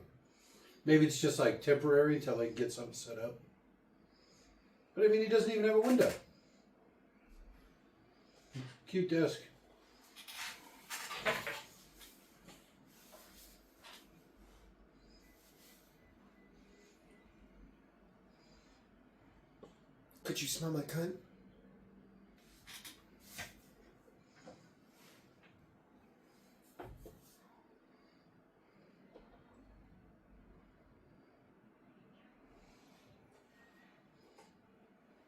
Maybe it's just like temporary until they get something set up. But I mean, he doesn't even have a window. Cute desk. Could you smell my cunt?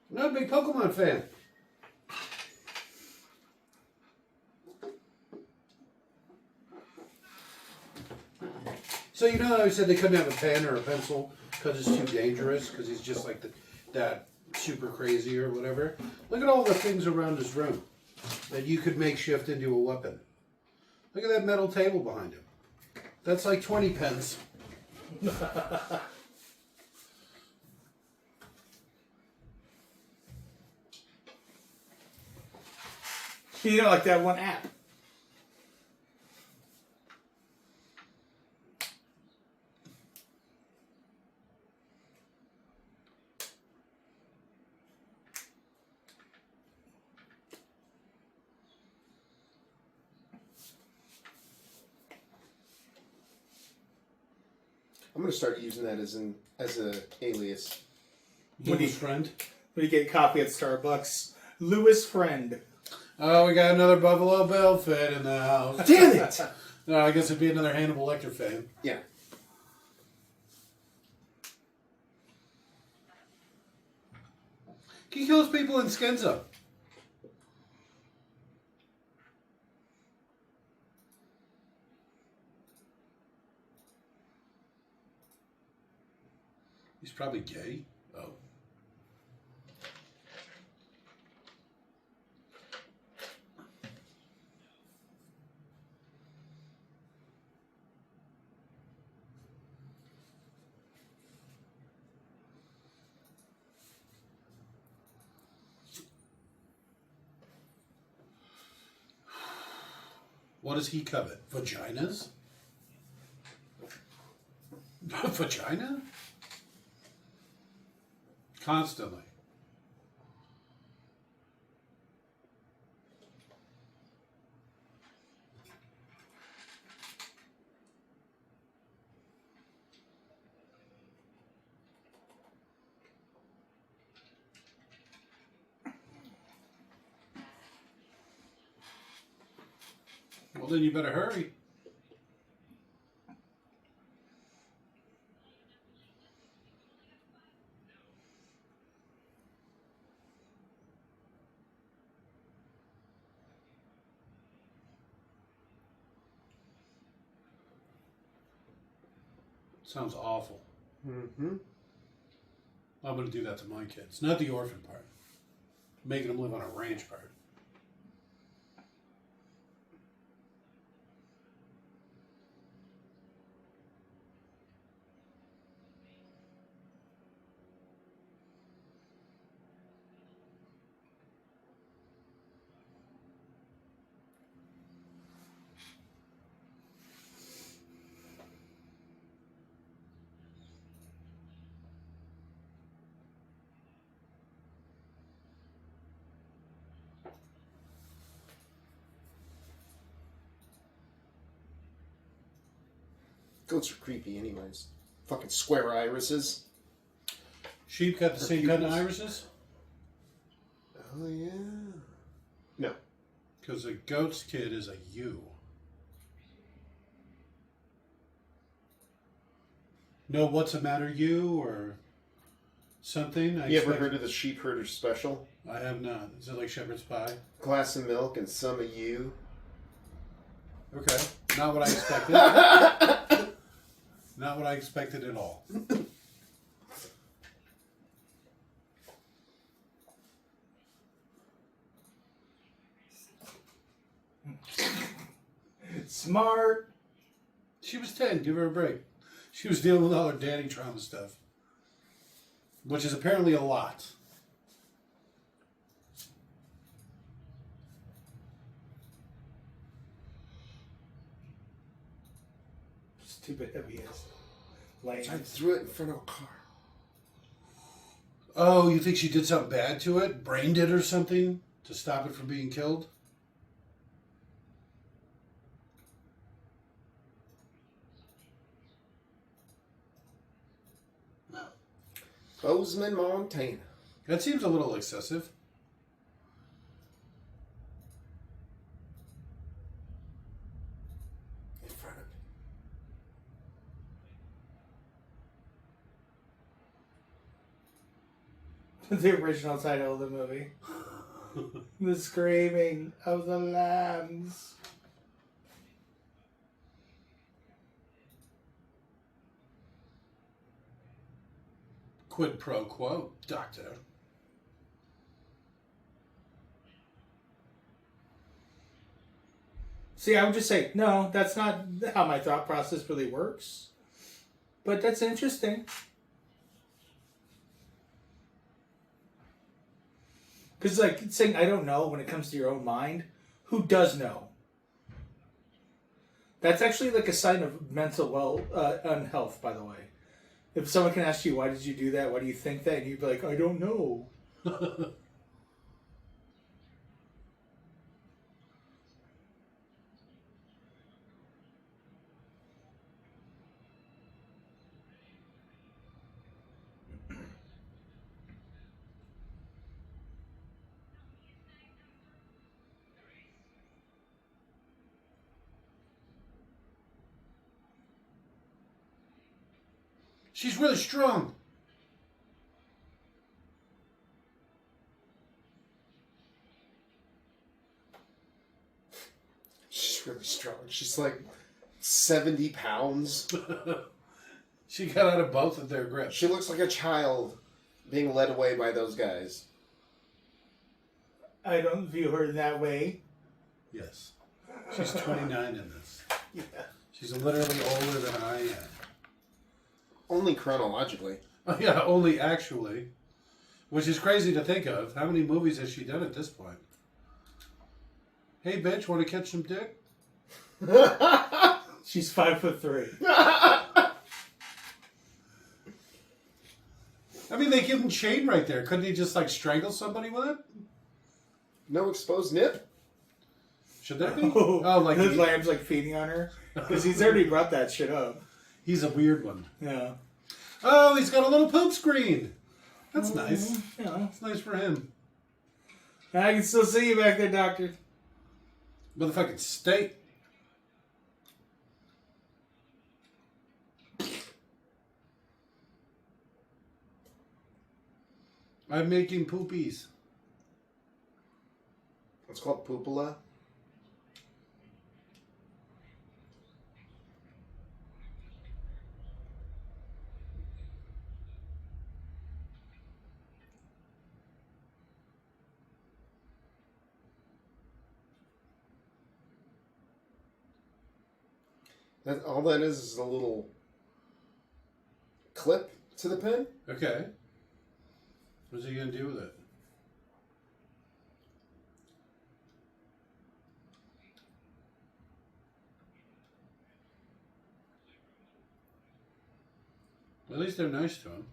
I'm not a big Pokemon fan. So you know how I said they couldn't have a pen or a pencil because it's too dangerous because he's just like that super crazy or whatever. Look at all the things around his room that you could make shift into a weapon. Look at that metal table behind him. That's like 20 pens. You know, like that one app. I'm gonna start using that as a alias. Louis' friend. When you get coffee at Starbucks, Lewis Friend. Oh, we got another Buffalo Bill fan in the house. Damn it! No, I guess it'd be another Hannibal Lecter fan. Yeah. He kills people and skins them. He's probably gay. Oh. What does he covet? Vaginas? Vagina? Constantly. Well, then you better hurry. Sounds awful. Mm-hmm. I'm going to do that to my kids. Not the orphan part. Making them live on a ranch part. Goats are creepy, anyways. Fucking square irises. Sheep got the same kind of irises? Oh, yeah. No. Because a goat's kid is a ewe. No, what's the matter, you or something? You ever heard of the sheep herder special? I have not. Is it like shepherd's pie? Glass of milk and some of you. Okay. Not what I expected. Not what I expected at all. Smart. She was 10. Give her a break. She was dealing with all her daddy trauma stuff. Which is apparently a lot. Stupid heavy ass. Lame. I threw it in front of a car. Oh, you think she did something bad to it? Brained it or something? To stop it from being killed? Bozeman, Montana. That seems a little excessive. In front of me. The original title of the movie. The screaming of the lambs. Quid pro quo, doctor. See, I would just say, no, that's not how my thought process really works. But that's interesting. Because, like, saying I don't know when it comes to your own mind, who does know? That's actually like a sign of mental unhealth, by the way. If someone can ask you, why did you do that? Why do you think that? And you'd be like, I don't know. She's really strong. She's really strong. She's like 70 pounds. She got out of both of their grips. She looks like a child being led away by those guys. I don't view her that way. Yes. She's 29 in this. Yeah. She's literally older than I am. Only chronologically. Oh, yeah, only actually. Which is crazy to think of. How many movies has she done at this point? Hey, bitch, want to catch some dick? She's 5'3". I mean, they give him chain right there. Couldn't he just, like, strangle somebody with it? No exposed nip? Should there be? Oh, like... his lamb's, like, feeding on her. Because he's already brought that shit up. He's a weird one. Yeah. Oh, he's got a little poop screen. That's nice. Yeah. That's nice for him. I can still see you back there, Doctor. Motherfucking steak. I'm making poopies. It's called poopala. All that is a little clip to the pen. Okay. What's he going to do with it? At least they're nice to him.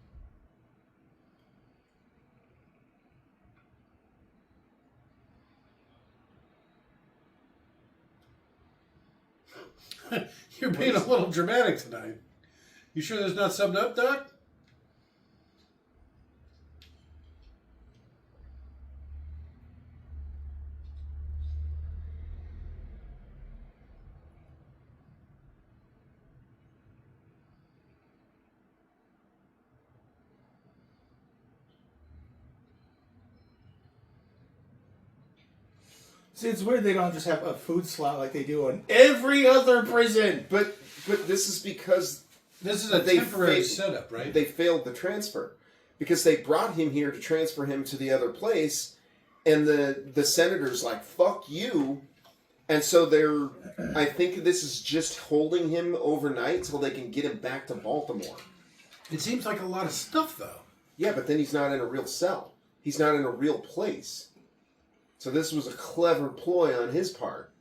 You're being a little dramatic tonight. You sure there's not something up, Doc? See, it's weird they don't just have a food slot like they do in every other prison. But this is because This is a They temporary fa- setup, right? they failed the transfer. Because they brought him here to transfer him to the other place, and the senator's like, fuck you. And so I think this is just holding him overnight till they can get him back to Baltimore. It seems like a lot of stuff, though. Yeah, but then he's not in a real cell. He's not in a real place. So this was a clever ploy on his part.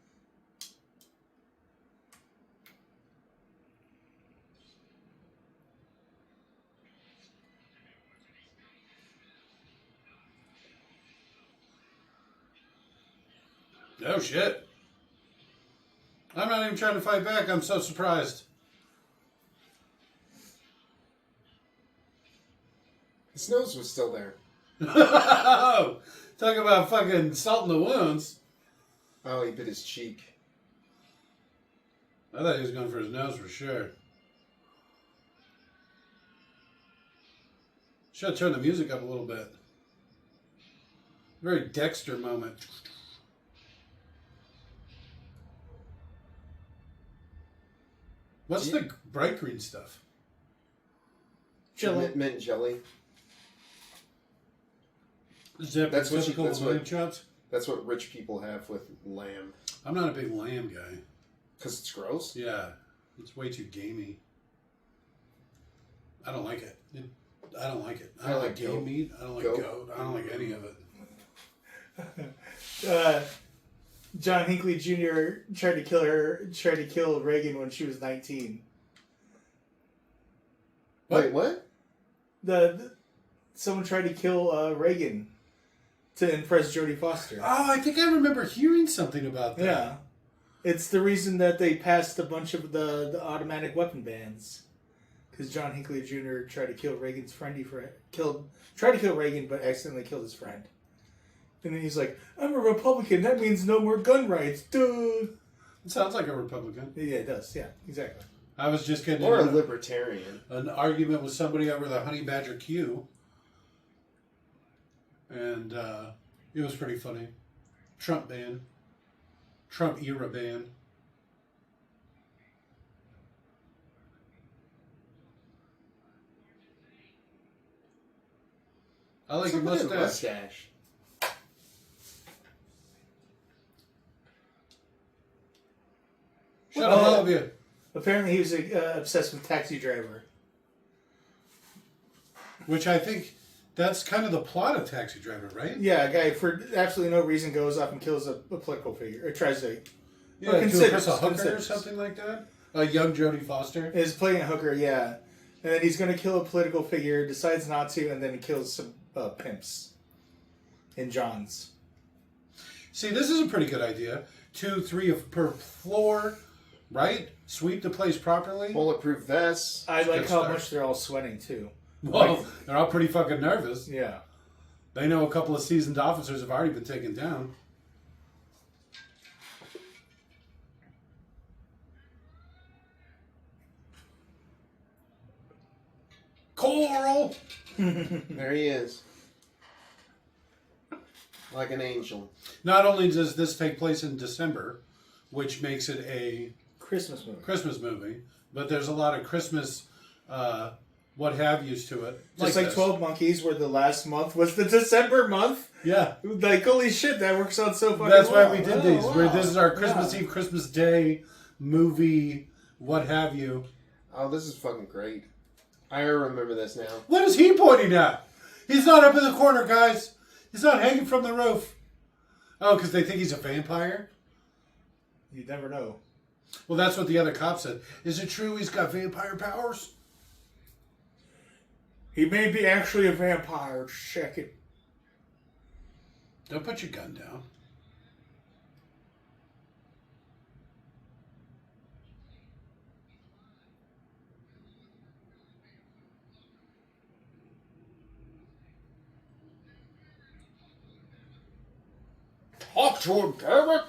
Oh, shit. I'm not even trying to fight back. I'm so surprised. His nose was still there. Oh, talk about fucking salt in the wounds. Oh, he bit his cheek. I thought he was going for his nose for sure. Should have turned the music up a little bit. Very Dexter moment. What's the bright green stuff? Jelly. Mint jelly. Is that That's what typical that's of what- lamb chops? That's what rich people have with lamb. I'm not a big lamb guy. Because it's gross? Yeah, it's way too gamey. I don't like it. I don't like it. I don't like game goat. meat. I don't like goat. I don't like any of it. John Hinckley Jr. tried to kill Reagan when she was 19. Wait, what? Someone tried to kill Reagan to impress Jodie Foster. Oh, I think I remember hearing something about that. Yeah. It's the reason that they passed a bunch of the automatic weapon bans. Because John Hinckley Jr. tried to kill Reagan's friend. Tried to kill Reagan, but accidentally killed his friend. And then he's like, I'm a Republican. That means no more gun rights. Duh. It sounds like a Republican. Yeah, it does. Yeah, exactly. I was just getting Or a into libertarian. an argument with somebody over the Honey Badger Q. And it was pretty funny. Trump ban. Trump era ban. I like your mustache. Shut up, all of you. Apparently he was obsessed with Taxi Driver. Which I think that's kind of the plot of Taxi Driver, right? Yeah, a guy for absolutely no reason goes off and kills a political figure, or tries to. Yeah, to impress a hooker or something like that. A young Jodie Foster is playing a hooker, yeah, and then he's going to kill a political figure, decides not to, and then he kills some pimps in John's. See, this is a pretty good idea. 2, 3 per floor, right? Sweep the place properly. Bulletproof vests. I like how much they're all sweating too. Well, they're all pretty fucking nervous. Yeah. They know a couple of seasoned officers have already been taken down. Coral! There he is. Like an angel. Not only does this take place in December, which makes it a Christmas movie, but there's a lot of Christmas what have yous to it. Just like 12 Monkeys, where the last month was the December month. Yeah. Like, holy shit, that works out so fucking That's well. why we did these. Where this is our Christmas Eve, Christmas Day movie, what have you. Oh, this is fucking great. I remember this now. What is he pointing at? He's not up in the corner, guys. He's not hanging from the roof. Oh, because they think he's a vampire? You never know. Well, that's what the other cop said. Is it true he's got vampire powers? He may be actually a vampire. Check it. Don't put your gun down. Talk to him, damn it!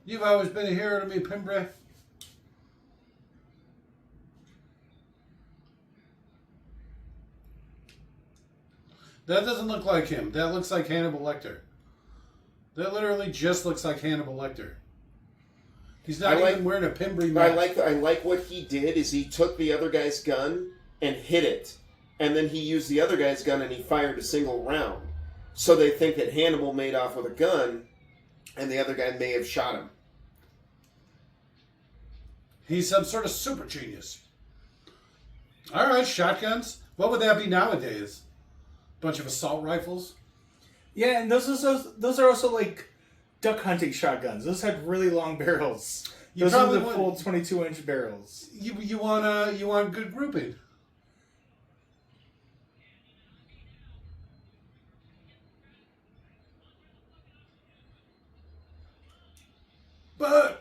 You've always been a hero to me, Pembre. That doesn't look like him. That looks like Hannibal Lecter. That literally just looks like Hannibal Lecter. He's not even wearing a Pembre mask. I like what he did is he took the other guy's gun and hit it. And then he used the other guy's gun and he fired a single round. So they think that Hannibal made off with a gun and the other guy may have shot him. He's some sort of super genius. Alright, shotguns. What would that be nowadays? Bunch of assault rifles? Yeah, and those are also like duck hunting shotguns. Those had really long barrels. Those are the full 22-inch barrels. You want good grouping. But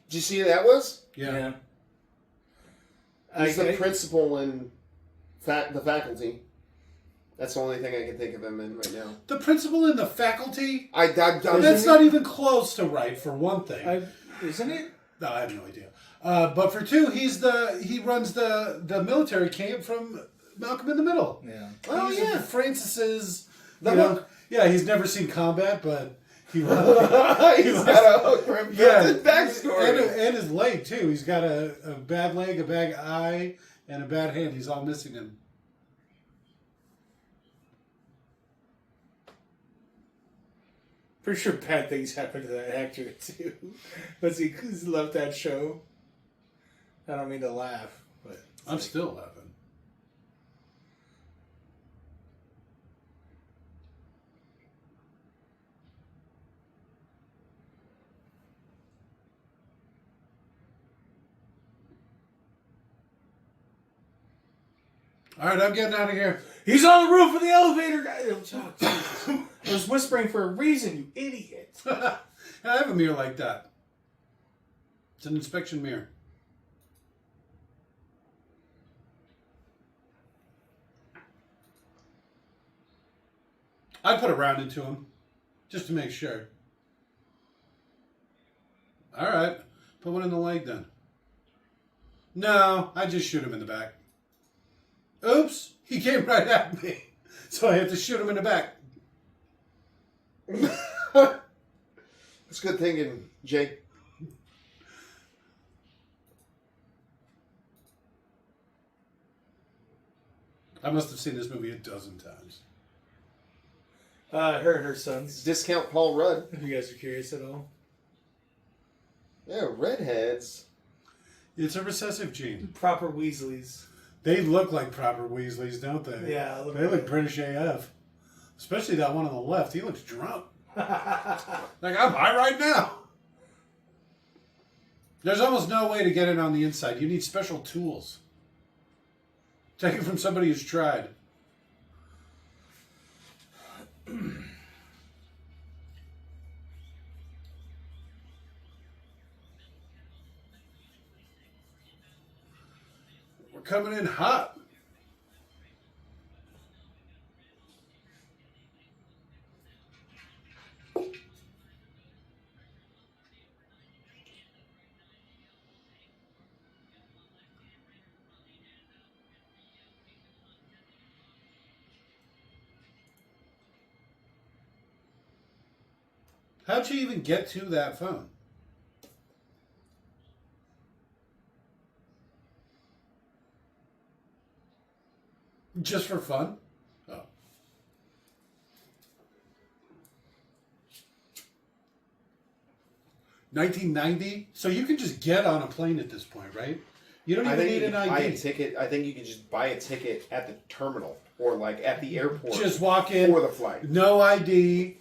Did you see who that was? yeah. He's the principal in the faculty. That's the only thing I can think of him in right now. The principal in the faculty? That's not even close to right, for one thing. Isn't it? No, I have no idea. But for two, he runs the military camp from Malcolm in the Middle. Yeah. Oh, He's yeah. Francis's... he's never seen combat, but... He's got a backstory. And his leg, too. He's got a bad leg, a bad eye, and a bad hand. He's all missing him. Pretty sure bad things happened to that actor, too. But he left that show. I don't mean to laugh, but... I'm still laughing. All right, I'm getting out of here. He's on the roof of the elevator, guys. Oh, I was whispering for a reason, you idiot. I have a mirror like that. It's an inspection mirror. I'd put a round into him, just to make sure. All right, put one in the leg then. No, I just shoot him in the back. Oops, he came right at me, so I have to shoot him in the back. That's good thinking, Jake. I must have seen this movie a dozen times. Her and her sons. Discount Paul Rudd. If you guys are curious at all. Yeah, redheads. It's a recessive gene. Proper Weasleys. They look like proper Weasleys, don't they? Yeah. They look British AF. Especially that one on the left. He looks drunk. Like, I'm high right now. There's almost no way to get it on the inside. You need special tools. Take it from somebody who's tried. We're coming in hot. How'd you even get to that phone? Just for fun? Oh. $19.90? So you can just get on a plane at this point, right? You don't even need an ID. Buy a ticket. I think you can just buy a ticket at the terminal or like at the airport. Just walk in. For the flight. No ID.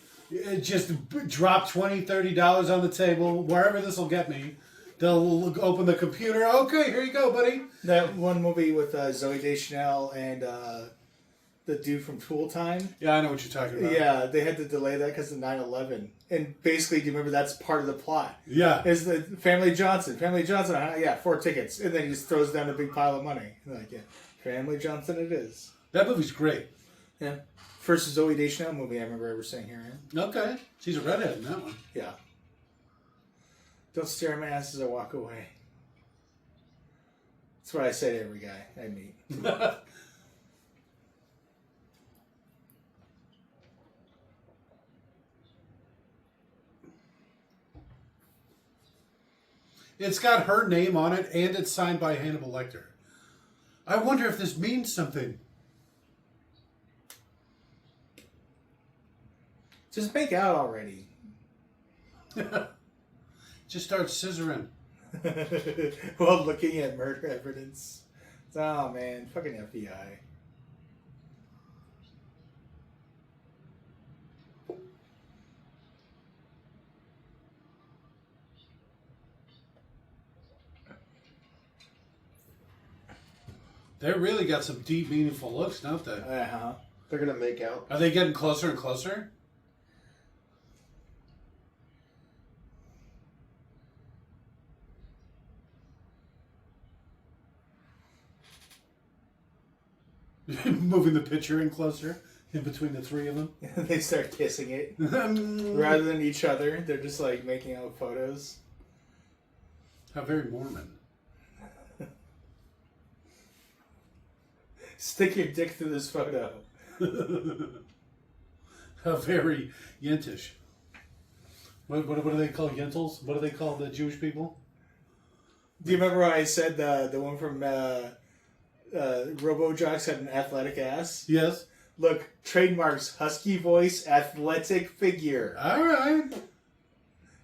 Just drop $20, $30 on the table, wherever this will get me. They'll open the computer. Okay, here you go, buddy. That one movie with Zoe Deschanel and the dude from Tool Time. Yeah, I know what you're talking about. Yeah, they had to delay that because of 9/11. And basically, do you remember that's part of the plot? Yeah. Is the Family Johnson, yeah, 4 tickets. And then he just throws down a big pile of money. Like, yeah, Family Johnson it is. That movie's great. Yeah. First Zoe Deschanel movie I remember ever seeing her in. Okay. She's a redhead in that one. Yeah. Don't stare at my ass as I walk away. That's what I say to every guy I meet. It's got her name on it, and it's signed by Hannibal Lecter. I wonder if this means something. Just make out already. Just start scissoring. While looking at murder evidence. Oh man, fucking FBI. They really got some deep, meaningful looks, don't they? Uh-huh. They're gonna make out. Are they getting closer and closer? Moving the picture in closer in between the three of them. They start kissing it. Rather than each other, they're just like making out photos. How very Mormon. Stick your dick through this photo. How very Yentish. What do they call Yentels? What do they call the Jewish people? Do you remember how I said the one from RoboJocks had an athletic ass? Yes. Look, trademarks, husky voice, athletic figure. All right.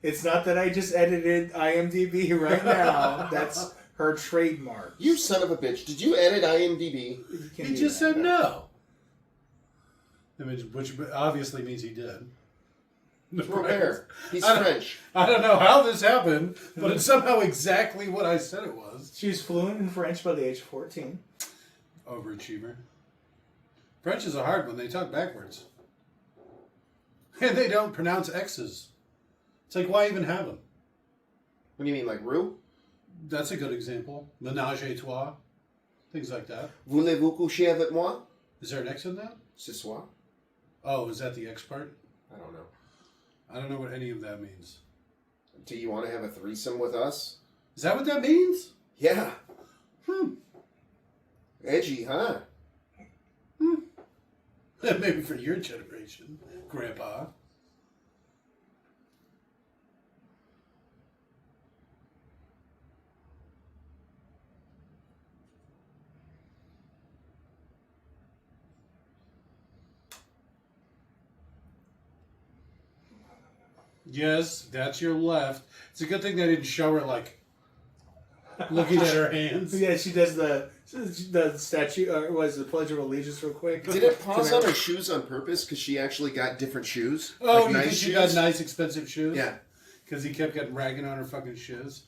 It's not that I just edited IMDb right now. That's her trademark. You son of a bitch. Did you edit IMDb? He just said no. Which obviously means he did. Robert. He's I French. I don't know how this happened, but it's somehow exactly what I said it was. She was fluent in French by the age of 14. Overachiever. French is a hard one. They talk backwards. And they don't pronounce X's. It's like, why even have them? What do you mean, like roux? That's a good example. Ménage à trois. Things like that. Voulez-vous coucher avec moi? Is there an X in that? Ce soir. Oh, is that the X part? I don't know. I don't know what any of that means. Do you want to have a threesome with us? Is that what that means? Yeah. Edgy, huh? Maybe for your generation, Grandpa. Yes, that's your left. It's a good thing they didn't show her, like, looking at her hands. Yeah, she does the statue, or was the Pledge of Allegiance real quick. Did it pause on her shoes on purpose because she actually got different shoes? Oh, like you nice think she shoes? got nice, expensive shoes? Yeah. Because he kept getting ragging on her fucking shoes.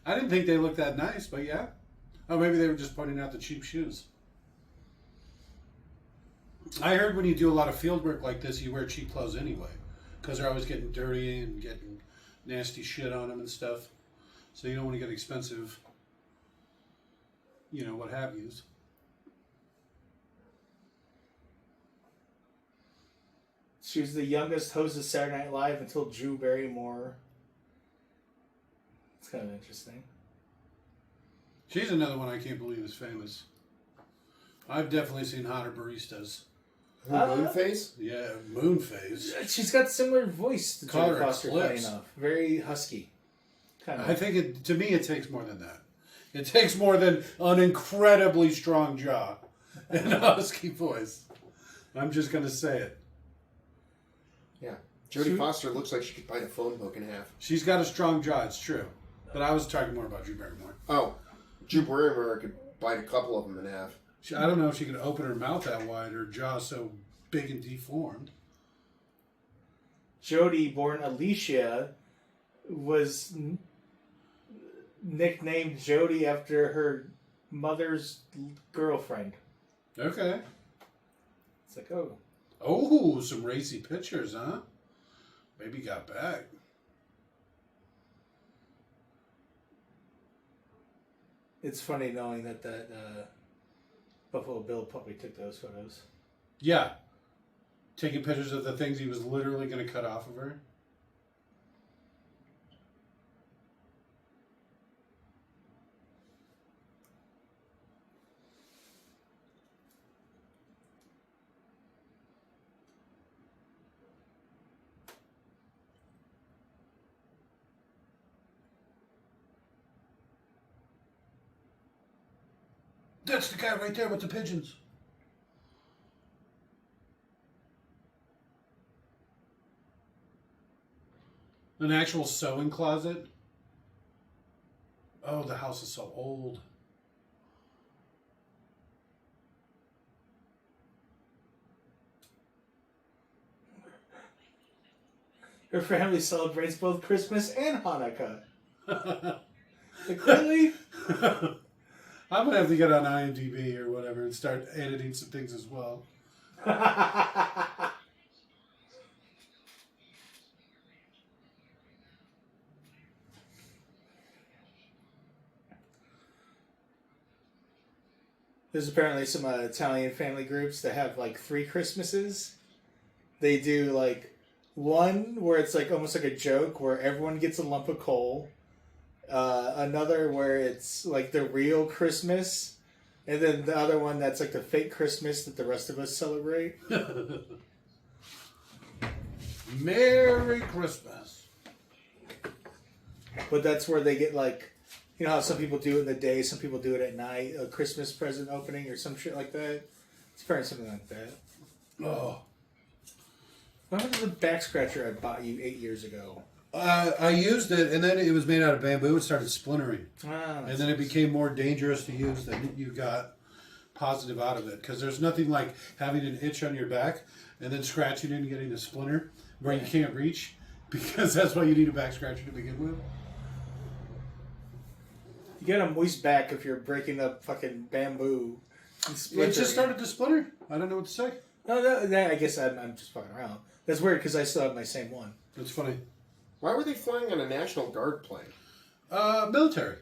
I didn't think they looked that nice, but yeah. Oh, maybe they were just pointing out the cheap shoes. I heard when you do a lot of field work like this, you wear cheap clothes anyway. Because they're always getting dirty and getting nasty shit on them and stuff. So you don't want to get expensive, you know, what have yous. She was the youngest host of Saturday Night Live until Drew Barrymore. It's kind of interesting. She's another one I can't believe is famous. I've definitely seen hotter baristas. Moonface? Yeah, Moonface. She's got similar voice to Call her Jodie Foster, funny Eclipse. enough. Very husky. Kind of. I think to me it takes more than that. It takes more than an incredibly strong jaw and a husky voice. I'm just going to say it. Yeah. Jodie Foster looks like she could bite a phone book in half. She's got a strong jaw, it's true. But I was talking more about Drew Barrymore. Oh. Drew Barrymore could bite a couple of them in half. I don't know if she could open her mouth that wide, her jaw so big and deformed. Jodie, born Alicia, was nicknamed Jodie after her mother's girlfriend. Okay. It's like, oh. Oh, some racy pictures, huh? Baby got back. It's funny knowing that Buffalo Bill probably took those photos. Yeah. Taking pictures of the things he was literally going to cut off of her. That's the guy right there with the pigeons. An actual sewing closet. Oh, the house is so old. Her family celebrates both Christmas and Hanukkah. Like, really? I'm going to have to get on IMDb or whatever and start editing some things as well. There's apparently some Italian family groups that have like 3 Christmases. They do like one where it's like almost like a joke where everyone gets a lump of coal. Another where it's like the real Christmas. And then the other one that's like the fake Christmas that the rest of us celebrate. Merry Christmas. But that's where they get like, you know how some people do it in the day, some people do it at night, a Christmas present opening or some shit like that. It's probably something like that. Oh. What happened to the back scratcher I bought you 8 years ago? I used it, and then it was made out of bamboo. It started splintering. Ah, And then it became more dangerous to use than you got positive out of it. Because there's nothing like having an itch on your back and then scratching it and getting a splinter where you can't reach. Because that's why you need a back scratcher to begin with. You get a moist back if you're breaking up fucking bamboo. And It just started to splinter. I don't know what to say. No, I guess I'm just fucking around. That's weird because I still have my same one. That's funny. Why were they flying on a National Guard plane? Military.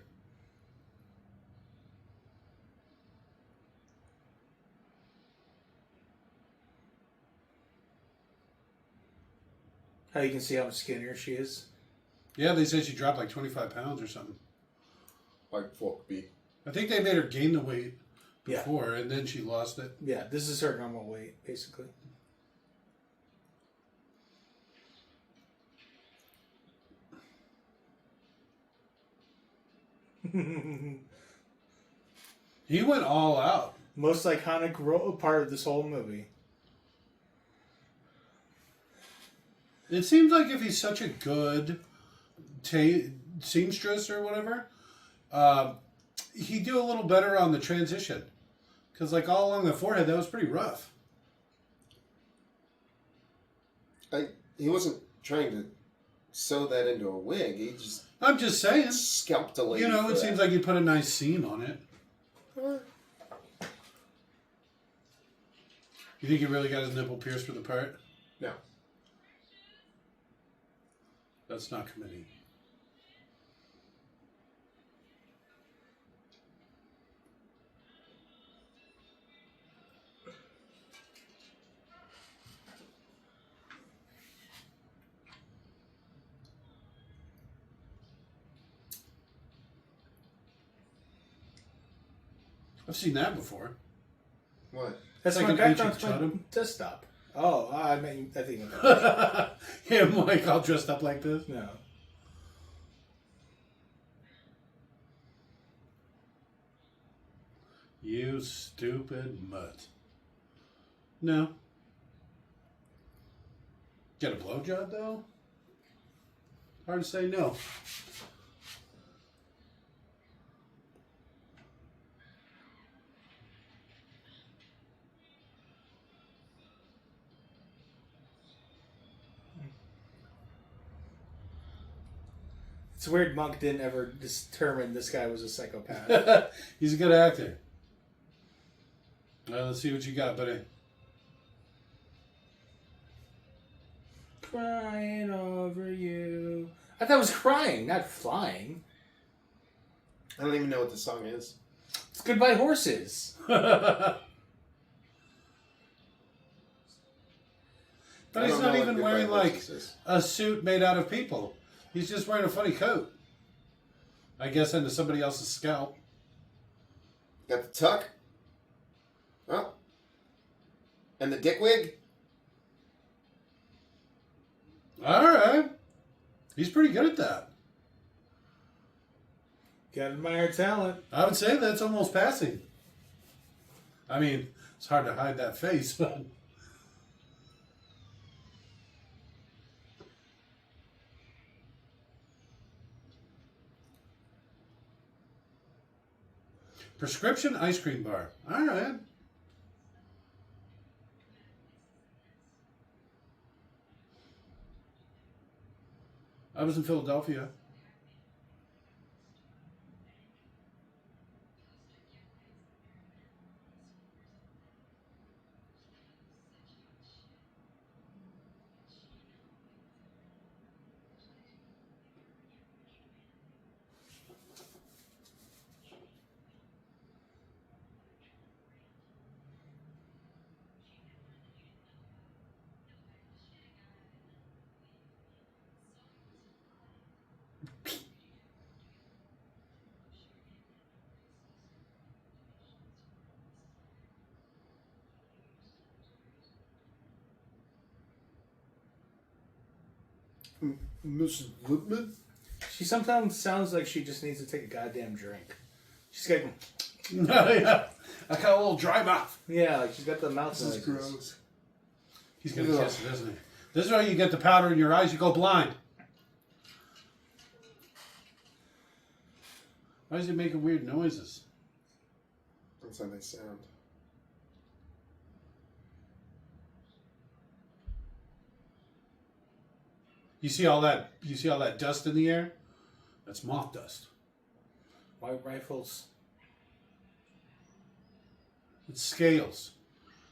How you can see how much skinnier she is. Yeah, they said she dropped like 25 pounds or something. Like folk be. I think they made her gain the weight before, and then she lost it. Yeah, this is her normal weight, basically. He went all out. Most iconic part of this whole movie. It seems like if he's such a good seamstress or whatever, he'd do a little better on the transition. Because like all along the forehead, that was pretty rough. He wasn't trying to sew that into a wig. He just I'm just saying. scalped a lady. You know, it seems like you put a nice seam on it. You think he really got his nipple pierced for the part? No. That's not committing. I've seen that before. What? That's Like my an background ancient to my totem? desktop. Oh, I think Him like all dressed up like this. no. You stupid mutt. No. Get a blowjob though? Hard to say no. It's weird Monk didn't ever determine this guy was a psychopath. He's a good actor. Well, let's see what you got, buddy. Crying over you. I thought it was crying, not flying. I don't even know what the song is. It's Goodbye Horses. But I he's don't not know even what wearing Goodbye like Horses is. a suit made out of people. He's just wearing a funny coat. I guess into somebody else's scalp. Got the tuck. Oh. And the dick wig. Alright. He's pretty good at that. Gotta admire talent. I would say that's almost passing. I mean, it's hard to hide that face, but... Prescription ice cream bar. All right. I was in Philadelphia. Mrs. Whitman? She sometimes sounds like she just needs to take a goddamn drink. She's got, Yeah. I got a little dry mouth. yeah, like she's got the mouth This is noises. gross. He's going to kiss it, isn't he? This is how you get the powder in your eyes, you go blind. Why is he making weird noises? That's how they sound. You see all that dust in the air? That's moth dust. White rifles. It's scales.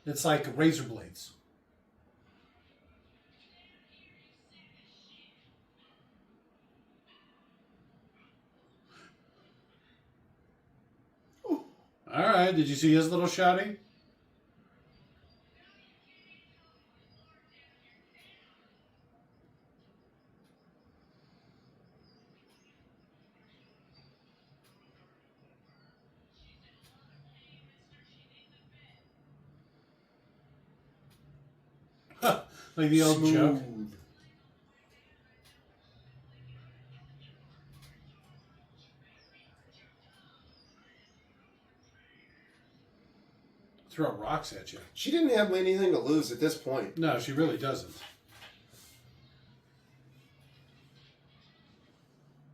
It's like razor blades. All right. Did you see his little shouting? Like the old joke. Throw rocks at you. She didn't have anything to lose at this point. No, she really doesn't.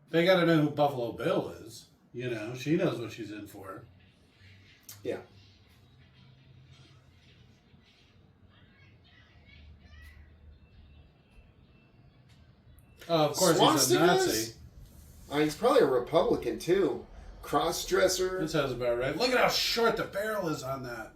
They got to know who Buffalo Bill is. You know, she knows what she's in for. Yeah. Of course, he's a Nazi. He's probably a Republican, too. Cross-dresser. That sounds about right. Look at how short the barrel is on that.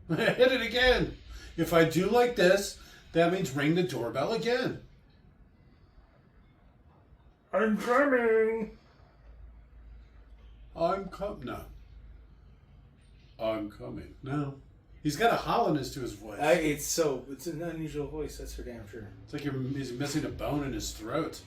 Hit it again. If I do like this, that means ring the doorbell again. I'm coming. No. I'm coming. No. He's got a hollowness to his voice. It's an unusual voice, that's for damn sure. It's like he's missing a bone in his throat.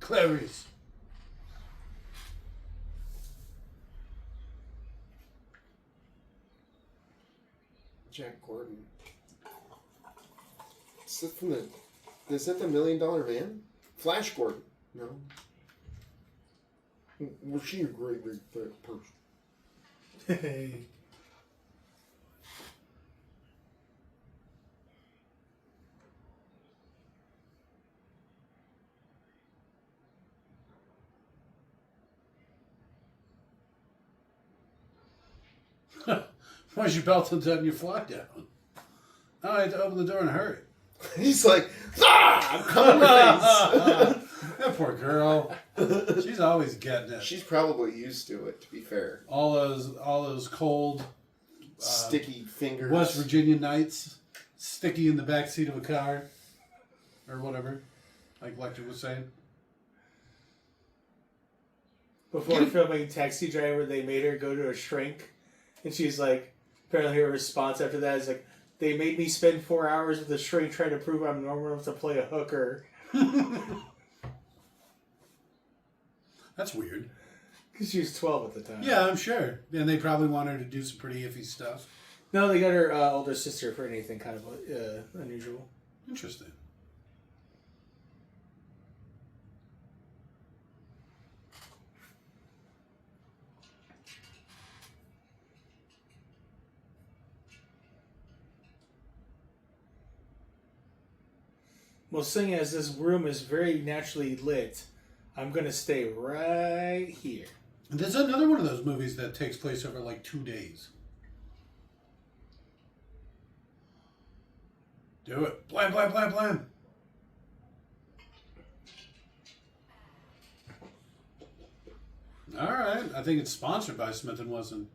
Clarice. Jack Gordon. Is that the $1 Million Man? Flash Gordon. No. Was she a great big fat person? Hey. Why's your belt undone? You fly down. Oh, I had to open the door in a hurry. He's like, I'm coming with things. That poor girl. She's always getting it. She's probably used to it, to be fair. All those cold, sticky fingers. West Virginia nights, sticky in the back seat of a car, or whatever, like Lecter was saying. Before filming Taxi Driver, they made her go to a shrink, and she's like, apparently her response after that is like, they made me spend 4 hours with a shrink trying to prove I'm normal enough to play a hooker. That's weird. Because she was 12 at the time. Yeah, I'm sure. And they probably want her to do some pretty iffy stuff. No, they got her older sister for anything kind of unusual. Interesting. Well, seeing as this room is very naturally lit, I'm going to stay right here. There's another one of those movies that takes place over like 2 days. Do it. Blam, blam, blam, blam. All right. I think it's sponsored by Smith & Wesson.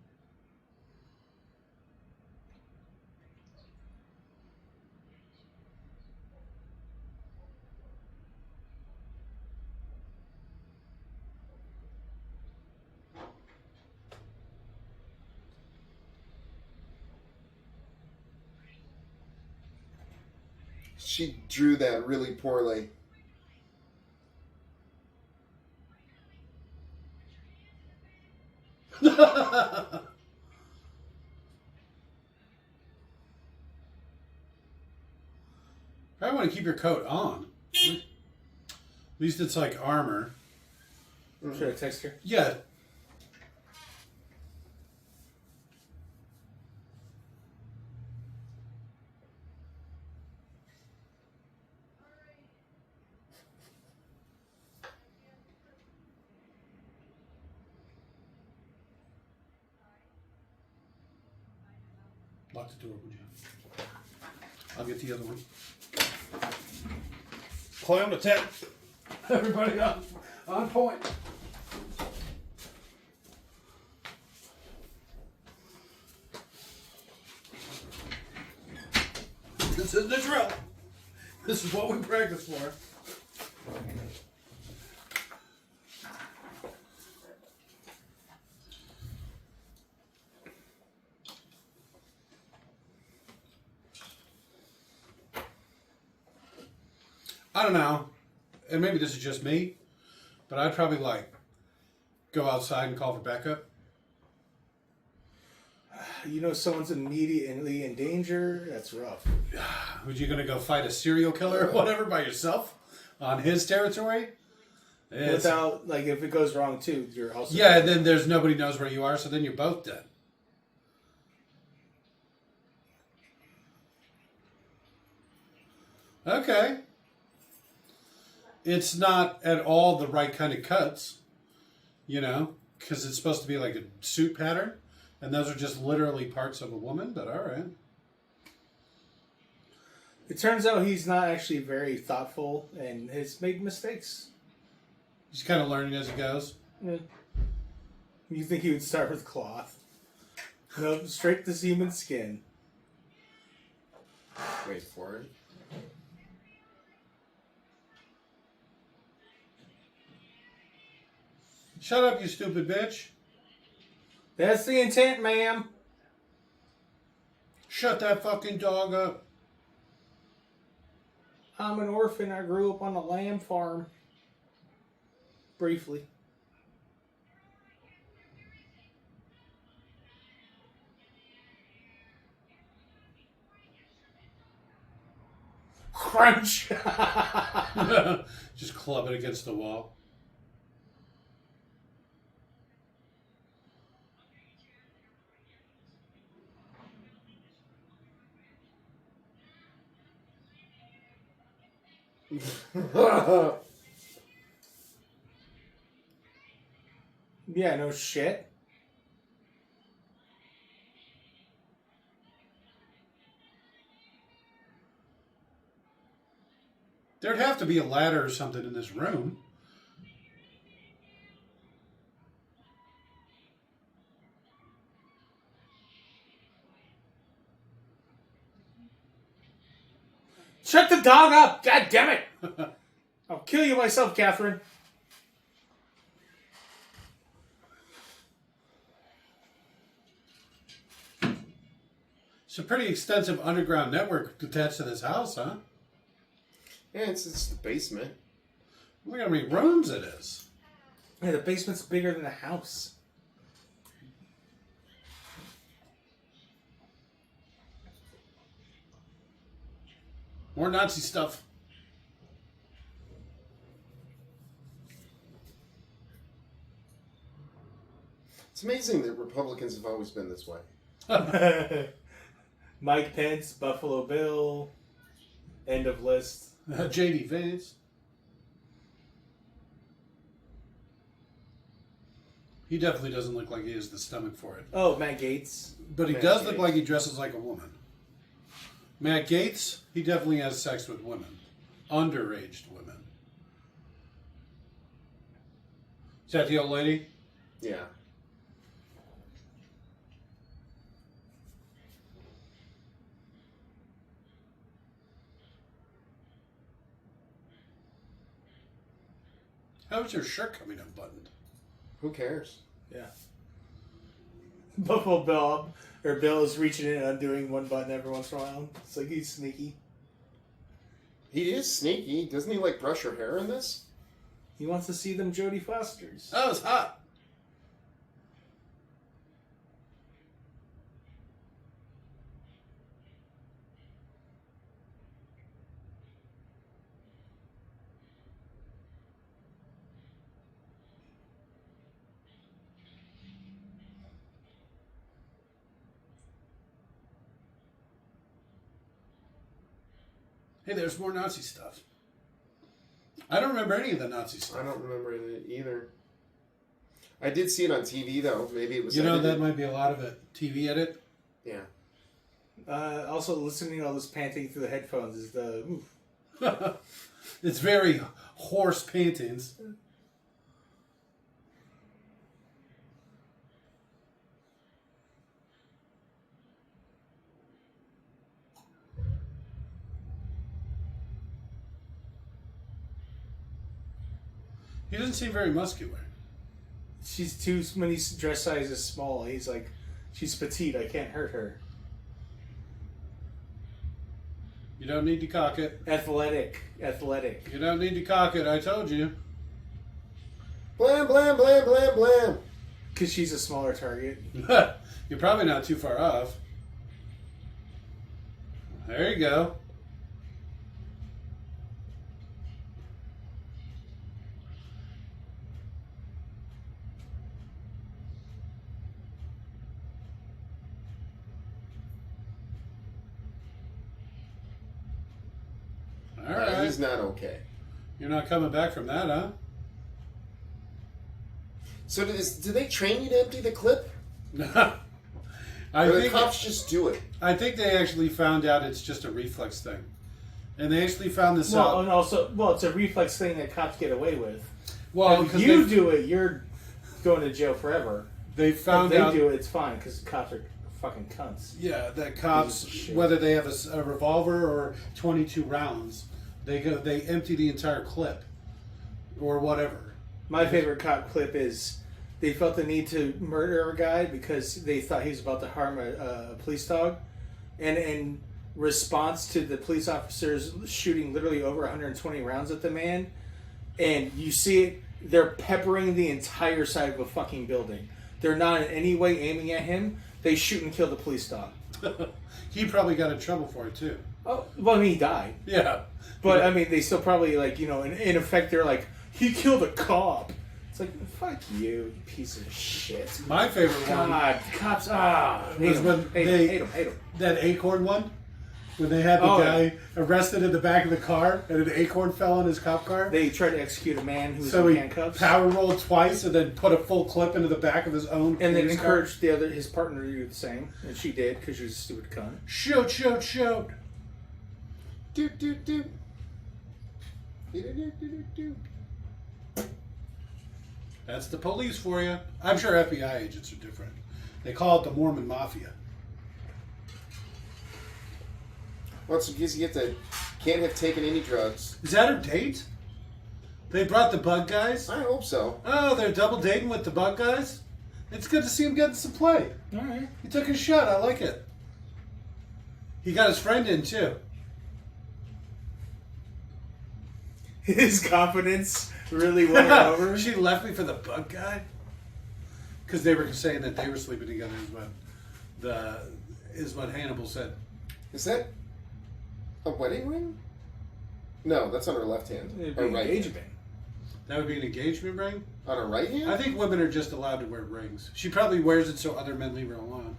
She drew that really poorly. I want to keep your coat on. At least it's like armor. Should I text her? Yeah. Lock the door, would you? I'll get the other one. Climb the tent. Everybody on point. This is the drill. This is what we practice for. I don't know, and maybe this is just me, but I'd probably like go outside and call for backup. You know someone's immediately in danger. That's rough. Would you gonna go fight a serial killer or whatever by yourself on his territory? Without, like, if it goes wrong too, you're also... Yeah, and then there's nobody knows where you are, so then you're both dead. Okay. It's not at all the right kind of cuts, you know, because it's supposed to be like a suit pattern, and those are just literally parts of a woman, but all right. It turns out he's not actually very thoughtful and has made mistakes. He's kind of learning as he goes. Yeah. You think he would start with cloth? No, straight to human skin. Wait for it. Shut up, you stupid bitch. That's the intent, ma'am. Shut that fucking dog up. I'm an orphan. I grew up on a lamb farm. Briefly. Crunch! Just club it against the wall. Yeah, no shit. There'd have to be a ladder or something in this room. Shut the dog up! God damn it! I'll kill you myself, Catherine. It's a pretty extensive underground network attached to this house, huh? Yeah, it's the basement. Look how many rooms it is. Yeah, the basement's bigger than the house. More Nazi stuff. It's amazing that Republicans have always been this way. Mike Pence, Buffalo Bill, end of list. J.D. Vance. He definitely doesn't look like he has the stomach for it. Oh, Matt Gaetz. But he Matt does look Gaetz. like he dresses like a woman. Matt Gaetz, he definitely has sex with women. Underaged women. Is that the old lady? Yeah. How is your shirt coming unbuttoned? Who cares? Yeah. Buffalo Bill, or Bill is reaching in and undoing one button every once in a while. It's like he's sneaky. He is sneaky. Doesn't he like brush her hair in this? He wants to see them Jodie Fosters. Oh, it's hot. Hey, there's more Nazi stuff. I don't remember any of the Nazi stuff. I don't remember it either. I did see it on TV though. Maybe it was. You know, edited. that might be a lot of it. TV edit. Yeah. Also, listening to all this panting through the headphones is the... Oof. It's very hoarse paintings. He doesn't seem very muscular. She's too many dress sizes small. He's like, she's petite. I can't hurt her. You don't need to cock it. Athletic. You don't need to cock it, I told you. Blam, blam, blam, blam, blam. Because she's a smaller target. You're probably not too far off. There you go. All right. He's not okay. You're not coming back from that, huh? So do they train you to empty the clip? I Or the think cops just do it? I think they actually found out it's just a reflex thing, and they actually found this Well, out. and also, it's a reflex thing that cops get away with. Well, If because you do it, you're going to jail forever. they found If they out. do it, it's fine because cops are fucking cunts. Yeah, that cops, Pieces of shit. whether they have a revolver or 22 rounds, they empty the entire clip, or whatever. My favorite cop clip is they felt the need to murder a guy because they thought he was about to harm a police dog. And in response to the police officers shooting literally over 120 rounds at the man, and you see it, they're peppering the entire side of a fucking building. They're not in any way aiming at him. They shoot and kill the police dog. He probably got in trouble for it too. Oh, well, I mean, he died. Yeah, But, I mean, they still probably, like, you know, in effect, they're like, he killed a cop. It's like, fuck you piece of shit. my favorite one God, cops, was when they hate him. that acorn one, when they had the guy arrested in the back of the car and an acorn fell on his cop car. They tried to execute a man who was So in he handcuffs. power rolled twice and then put a full clip into the back of his own. And then police car. encouraged his partner to do the same. And she did, because she was a stupid cunt. Shoot. Do, do, do. Do, do, do, do, do. That's the police for you. I'm sure FBI agents are different. They call it the Mormon Mafia. Well, it's because you can't have taken any drugs. Is that her date? They brought the bug guys? I hope so. Oh, they're double dating with the bug guys? It's good to see him getting some play. Alright. He took his shot. I like it. He got his friend in, too. His confidence really won her over. She left me for the bug guy? Because they were saying that they were sleeping together is what Hannibal said. Is that a wedding ring? No, that's on her left hand. It'd Or be right engagement. hand. That would be an engagement ring? On her right hand? I think women are just allowed to wear rings. She probably wears it so other men leave her alone.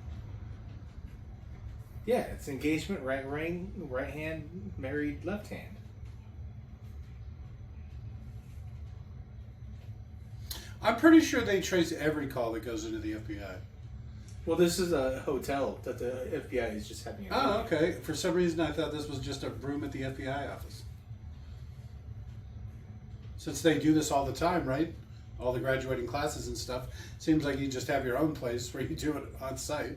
Yeah, it's engagement, right ring, right hand, married, left hand. I'm pretty sure they trace every call that goes into the FBI. Well, this is a hotel that the FBI is just having. Oh, okay. For some reason, I thought this was just a room at the FBI office. Since they do this all the time, right? All the graduating classes and stuff. Seems like you just have your own place where you do it on site.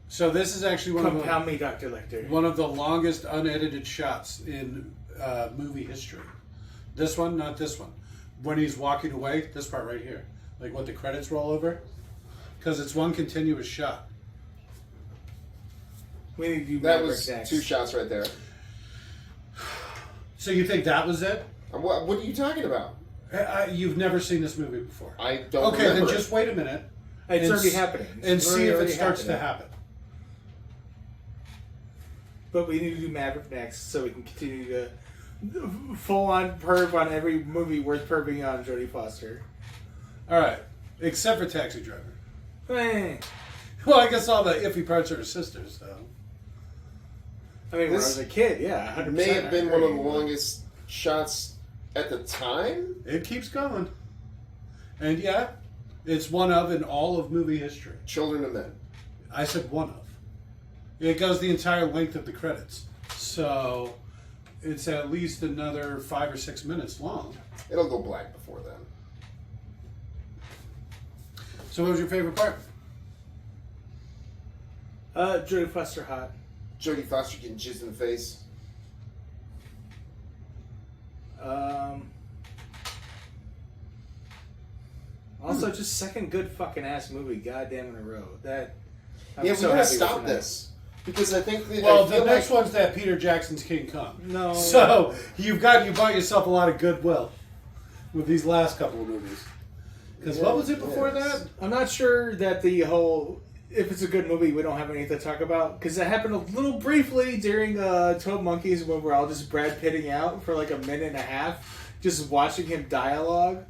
So this is actually Compound me, Dr. Lecter. one of the longest unedited shots in movie history. This one, not this one. When he's walking away, this part right here. Like what the credits roll over. Because it's one continuous shot. We need to do That Maverick was next. 2 shots right there. So you think that was it? What are you talking about? You've never seen this movie before. I don't Okay, remember. then just wait a minute. It's and already s- happening. And It's see if it already starts to happening. happen. But we need to do Maverick next so we can continue to full on perv on every movie worth perving on Jodie Foster. Alright. Except for Taxi Driver. Eh. Well, I guess all the iffy parts are her sisters, though. I mean, when I This was a kid, yeah, 100%. May have been I one of the agree. longest shots at the time. It keeps going. And yeah, it's one of in all of movie history. Children of Men. I said one of. It goes the entire length of the credits. So it's at least another 5 or 6 minutes long. It'll go black before then. So what was your favorite part? Jodie Foster hot. Jodie Foster getting jizzed in the face. Also, just second good fucking ass movie, goddamn in a row. I'm We so gotta happy stop with tonight. this because I think that Well, I the feel next like, one's that Peter Jackson's King Kong. No. So you bought yourself a lot of goodwill with these last couple of movies. Because what was it before that? I'm not sure that the whole if it's a good movie, we don't have anything to talk about because it happened a little briefly during 12 Monkeys when we're all just Brad Pitting out for like a minute and a half, just watching him dialogue.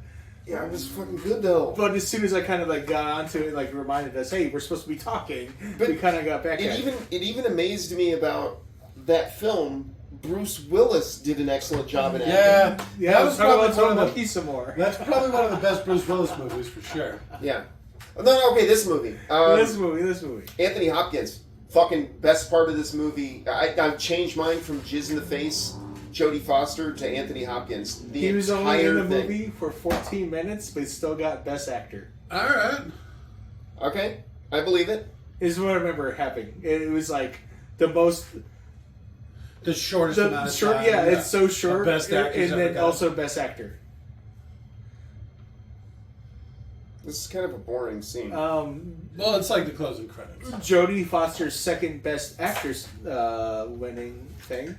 yeah, it was fucking good though. But as soon as I kind of like got onto it, like reminded us, hey, we're supposed to be talking, But we kind of got back at it. It even amazed me about that film. Bruce Willis did an excellent job in acting. Yeah, Yeah, that I was was talking probably about 12 one of the. Monkeys some more. That's probably one of the best Bruce Willis movies for sure. Yeah. No, okay, this movie. This movie. Anthony Hopkins, fucking best part of this movie. I've changed mine from Jizz in the Face, Jodie Foster, to Anthony Hopkins. He was only in the thing. movie for 14 minutes, but he still got Best Actor. All right. Okay, I believe it. Is what I remember happening. It was like the most. The shortest amount of short, time. yeah, it's so short. The best actors and ever then got. also Best Actor. This is kind of a boring scene. Well, it's like the closing credits. Jodie Foster's second Best Actress winning thing.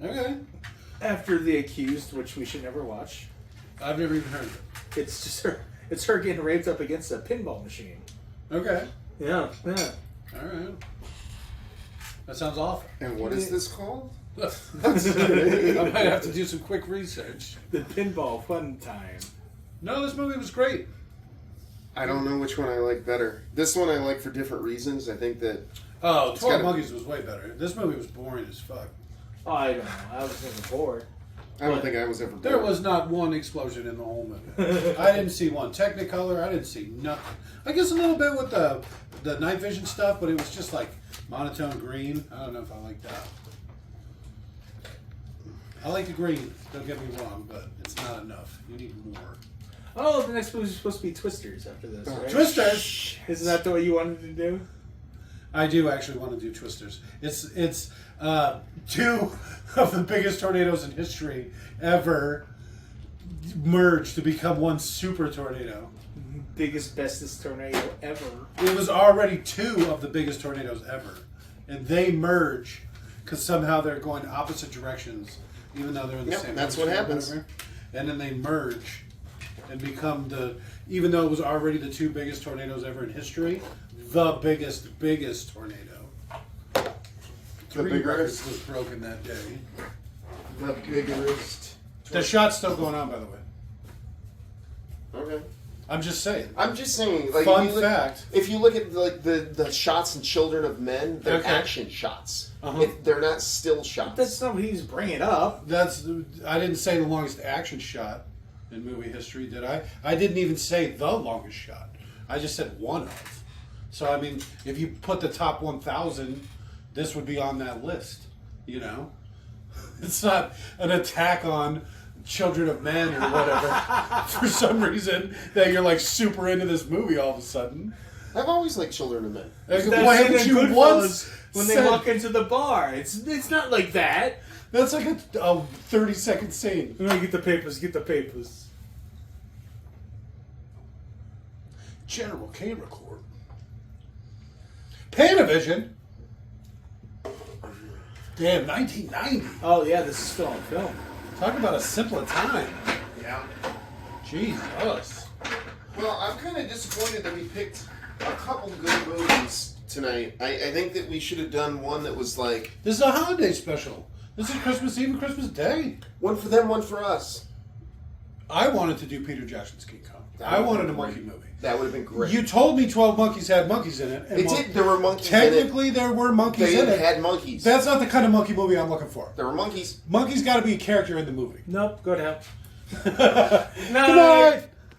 Okay. After The Accused, which we should never watch. I've never even heard of it. It's just her. It's her getting raped up against a pinball machine. Okay. Yeah. All right. That sounds awful. And what is this called? I might have to do some quick research. The pinball fun time. No, this movie was great. I don't know which one I like better. This one I like for different reasons. I think that Oh, 12 gotta- Monkeys was way better. This movie was boring as fuck. Oh, I don't know. I was never bored. I don't think I was ever bored. There was not one explosion in the whole movie. I didn't see one Technicolor. I didn't see nothing. I guess a little bit with the night vision stuff, but it was just like monotone green. I don't know if I like that. I like the green. Don't get me wrong, but it's not enough. You need more. Oh, the next movie is supposed to be Twisters after this, right? Twisters. Isn't that the way you wanted to do? I do actually want to do Twisters. It's two of the biggest tornadoes in history ever merged to become one super tornado. Biggest, bestest tornado ever. It was already two of the biggest tornadoes ever, and they merge because somehow they're going opposite directions, even though they're in the Yep, same. that's what hemisphere or happens. whatever. And then they merge and become even though it was already the two biggest tornadoes ever in history, the biggest tornado. The 3 records biggest. was broken that day. The biggest. The shot's still going on, by the way. Okay. I'm just saying. I'm just saying, like, Fun if you look, fact. If you look at like the shots in Children of Men, they're Okay. action shots. Uh-huh. They're not still shots. That's not what he's bringing up. I didn't say the longest action shot in movie history, did I? I didn't even say the longest shot. I just said one of. So, I mean, if you put the top 1,000, this would be on that list, you know? It's not an attack on Children of Men or whatever for some reason that you're like super into this movie all of a sudden. I've always liked Children of Men. Like, That's why in haven't you Goodfellas once when said- they walk into the bar? It's not like that. That's like a 30-second scene. No, get the papers. Get the papers. General K record. Panavision. Damn, 1990. Oh yeah, this is still on film. Talk about a simpler time. Yeah. Jesus. Well, I'm kind of disappointed that we picked a couple good movies tonight. I think that we should have done one that was like This is a holiday special. This is Christmas Eve and Christmas Day. one for them, one for us. I wanted to do Peter Jackson's King Kong. That I would've wanted a been monkey great. movie. That would have been great. You told me 12 Monkeys had monkeys in it. They did. There were monkeys in it. Technically, there were monkeys in They it. had monkeys. That's not the kind of monkey movie I'm looking for. There were monkeys. Monkey's got to be a character in the movie. Nope. Go to hell. Good night.